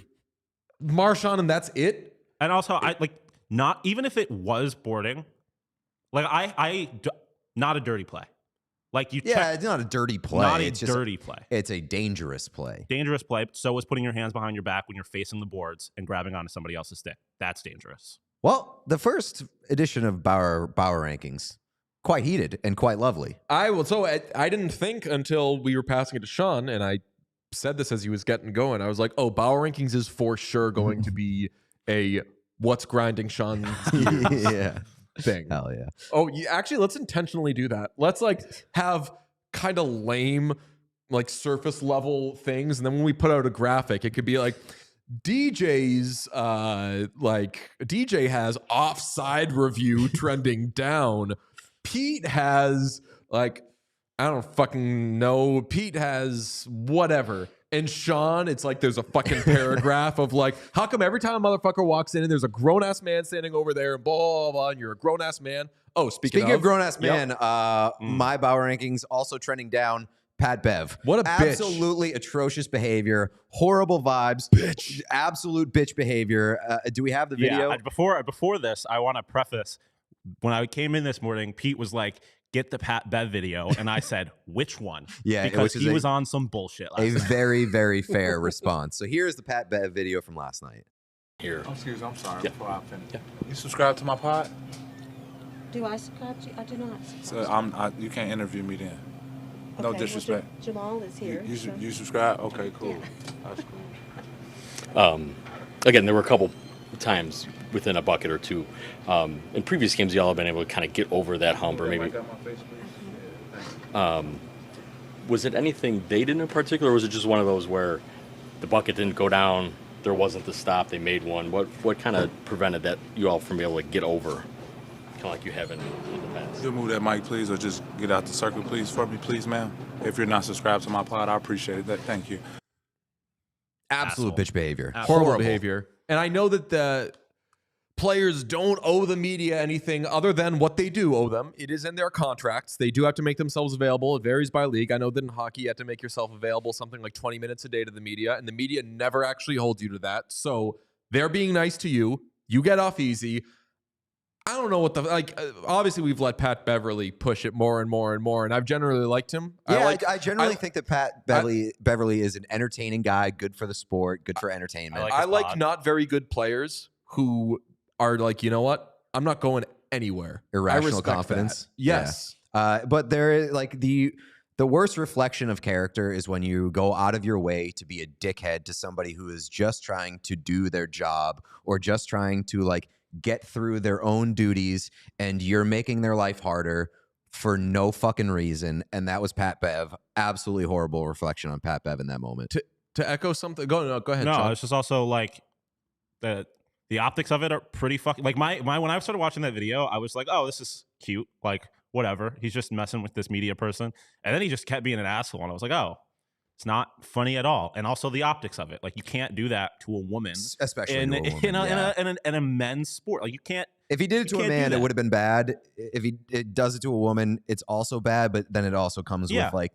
Marchand, and that's it. And also, not even if it was boarding, like not a dirty play. Like, you check, it's not a dirty play. Not it's a dirty play. It's a dangerous play. Dangerous play. So is putting your hands behind your back when you're facing the boards and grabbing onto somebody else's stick. That's dangerous. Well, the first edition of Bauer Rankings, quite heated and quite lovely. I didn't think until we were passing it to Sean, and I said this as he was getting going. I was like, oh, Bauer Rankings is for sure going to be a what's grinding Sean's gears thing. Hell yeah. Oh, actually, let's intentionally do that. Let's, like, have kind of lame, like, surface level things, and then when we put out a graphic, it could be like DJ has offside review trending down. Pete has, like, I don't fucking know. Pete has whatever. And Sean, it's like there's a fucking paragraph of, like, how come every time a motherfucker walks in and there's a grown-ass man standing over there and blah, blah, blah, and you're a grown-ass man? Oh, speaking of grown-ass man, Yep. my Bauer Rankings also trending down Pat Bev. What a bitch. Absolutely atrocious behavior, horrible vibes, absolute bitch behavior. Do we have the video? Yeah, before this, I want to preface, when I came in this morning, Pete was like, get the Pat Bev video. And I said, which one? Yeah, because he was on some bullshit last night. Very, very fair response. So here's the Pat Bev video from last night. Here. Oh, excuse me, I'm sorry. Yeah. Before I finish. Yeah. You subscribe to my pod? Do I subscribe to you? I do not subscribe. So you can't interview me then. No disrespect. Well, Jamal is here. You subscribe? Okay, cool. Yeah. That's cool. Again, there were a couple times within a bucket or two. In previous games, y'all have been able to kind of get over that hump, or maybe. Was it anything they did in particular, or was it just one of those where the bucket didn't go down, there wasn't the stop, they made one? What kind of prevented that you all from being able to get over, kind of like you have in the past? You'll move that mic, please, or just get out the circle, please, for me, please, ma'am. If you're not subscribed to my pod, I appreciate it. Thank you. Absolute bitch behavior. Horrible behavior. And I know that the players don't owe the media anything other than what they do owe them. It is in their contracts. They do have to make themselves available. It varies by league. I know that in hockey, you have to make yourself available something like 20 minutes a day to the media, and the media never actually holds you to that. So they're being nice to you. You get off easy. I don't know what obviously we've let Pat Beverly push it more and more and more, and I've generally liked him. Yeah, I generally think that Pat Beverly is an entertaining guy, good for the sport, good for entertainment. I like not very good players who are like, you know what? I'm not going anywhere. Irrational confidence. That. Yes. Yeah. But there is like the worst reflection of character is when you go out of your way to be a dickhead to somebody who is just trying to do their job or just trying to like get through their own duties, and you're making their life harder for no fucking reason. And that was Pat Bev. Absolutely horrible reflection on Pat Bev in that moment. To echo something, go ahead. No, John. it's just also like the optics of it are pretty fucking like my when I started watching that video, I was like, oh, this is cute, like whatever. He's just messing with this media person, and then he just kept being an asshole, and I was like, oh, it's not funny at all. And also the optics of it, like you can't do that to a woman, especially in to a woman, in a men's sport. Like you can't. If he did it to a man, it would have been bad. If it does it to a woman, it's also bad. But then it also comes with like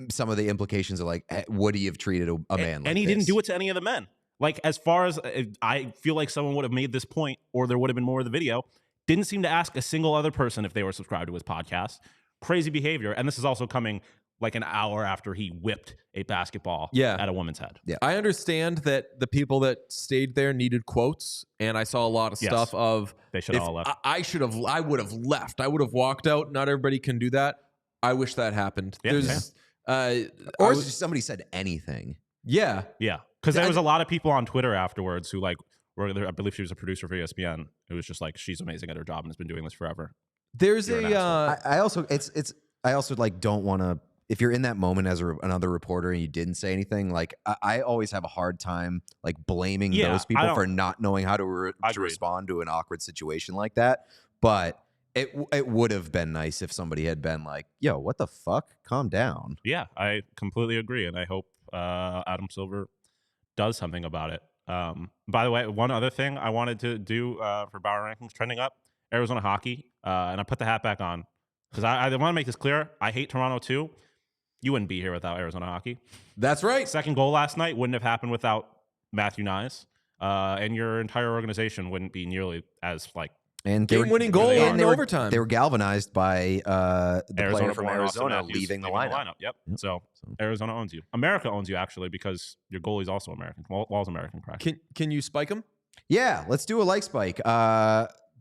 some of the implications of like, would he have treated a man? And he didn't do it to any of the men. Like, as far as I feel like someone would have made this point, or there would have been more of the video, didn't seem to ask a single other person if they were subscribed to his podcast. Crazy behavior. And this is also coming like an hour after he whipped a basketball at a woman's head. Yeah. I understand that the people that stayed there needed quotes, and I saw a lot of stuff of they should have all left. I would have left. I would have walked out. Not everybody can do that. I wish that happened. Yeah, or somebody said anything. Yeah. Yeah. Because there was a lot of people on Twitter afterwards who like were there. I believe she was a producer for ESPN. It was just like, she's amazing at her job and has been doing this forever. There's I also like don't want to, if you're in that moment as another reporter and you didn't say anything, like I always have a hard time like blaming those people for not knowing how to respond to an awkward situation like that. But it would have been nice if somebody had been like, yo, what the fuck? Calm down. Yeah, I completely agree. And I hope Adam Silver does something about it. By the way, one other thing I wanted to do for Bauer Rankings trending up, Arizona hockey, and I put the hat back on because I want to make this clear. I hate Toronto too. You wouldn't be here without Arizona hockey. That's right. Second goal last night wouldn't have happened without Matthew Nyes, and your entire organization wouldn't be nearly as like and game-winning goal in overtime. They were galvanized by the player from Arizona Matthews leaving the lineup. Yep. So Arizona owns you. America owns you actually because your goalie's also American. Wall's American, correct? Can you spike him? Yeah, let's do a like spike.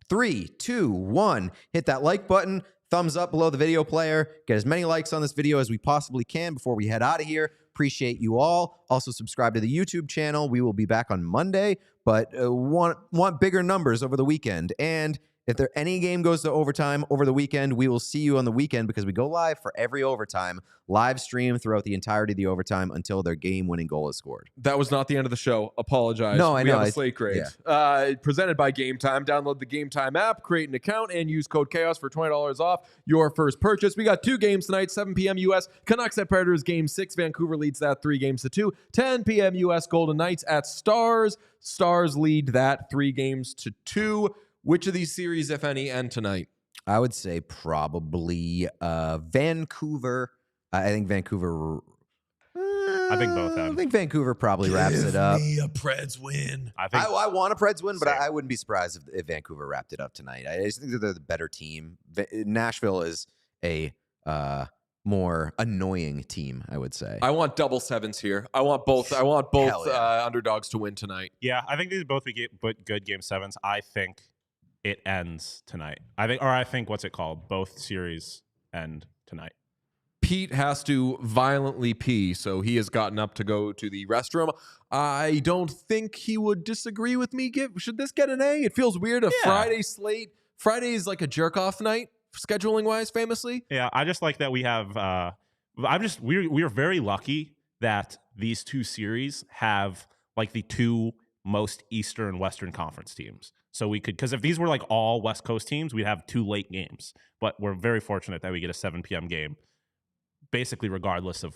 3, 2, 1. Hit that like button. Thumbs up below the video player. Get as many likes on this video as we possibly can before we head out of here. Appreciate you all. Also subscribe to the YouTube channel. We will be back on Monday, but want bigger numbers over the weekend. And if any game goes to overtime over the weekend, we will see you on the weekend because we go live for every overtime, live stream throughout the entirety of the overtime until their game-winning goal is scored. That was not the end of the show. Apologize. No, I know. We have a slate grade. Yeah. Presented by Game Time. Download the Game Time app, create an account, and use code CHAOS for $20 off your first purchase. We got 2 games tonight, 7 p.m. U.S. Canucks at Predators, Game 6. Vancouver leads that 3-2. 10 p.m. U.S. Golden Knights at Stars. Stars lead that 3-2. Which of these series, if any, end tonight? I would say probably Vancouver I think Vancouver. I think both I have. think Vancouver probably wraps it up. Give me a Preds win. I want a Preds win, but Same. I wouldn't be surprised if Vancouver wrapped it up tonight. I just think that they're the better team. Nashville is a more annoying team, I would say. I want double sevens here. I want both underdogs to win tonight. Yeah, I think these both be good game sevens. I think it ends tonight. I think what's it called? Both series end tonight. Pete has to violently pee, so he has gotten up to go to the restroom. I don't think he would disagree with me. Should this get an A? It feels weird. Friday slate. Friday is like a jerk-off night, scheduling-wise, famously. Yeah, I just like that we have. We are very lucky that these two series have like the two most Eastern Western Conference teams. So we could, because if these were like all West Coast teams, we'd have 2 late games. But we're very fortunate that we get a 7 p.m. game, basically regardless of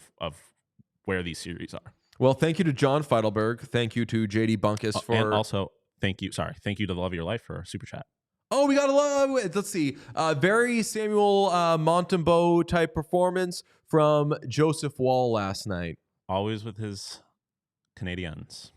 where these series are. Well, thank you to John Feitelberg. Thank you to JD Bunkis for... And also, thank you to the Love of Your Life for our super chat. Oh, we got to love it. Let's see. Very Samuel Montembeau type performance from Joseph Wall last night. Always with his Canadians.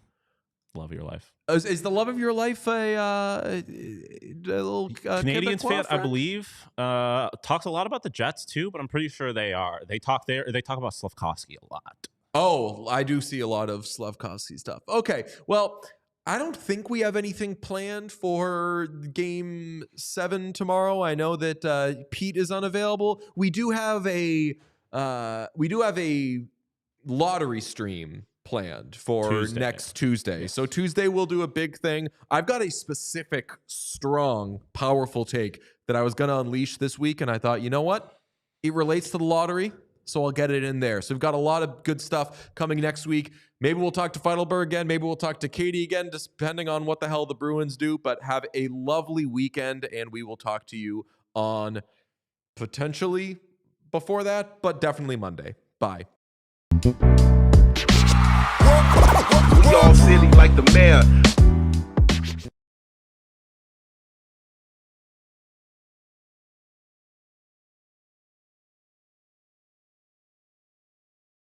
Love of Your Life. Is the Love of Your Life a little Canadians fan? friend? I believe talks a lot about the Jets too, but I'm pretty sure they are. They talk about Slavkovsky a lot. Oh, I do see a lot of Slavkovsky stuff. Okay, well, I don't think we have anything planned for Game 7 tomorrow. I know that Pete is unavailable. We do have a lottery stream planned for next Tuesday. Yes. So Tuesday we'll do a big thing. I've got a specific, strong, powerful take that I was going to unleash this week, and I thought, you know what? It relates to the lottery, so I'll get it in there. So we've got a lot of good stuff coming next week. Maybe we'll talk to Feitelberg again. Maybe we'll talk to Katie again, just depending on what the hell the Bruins do. But have a lovely weekend, and we will talk to you on potentially before that, but definitely Monday. Bye.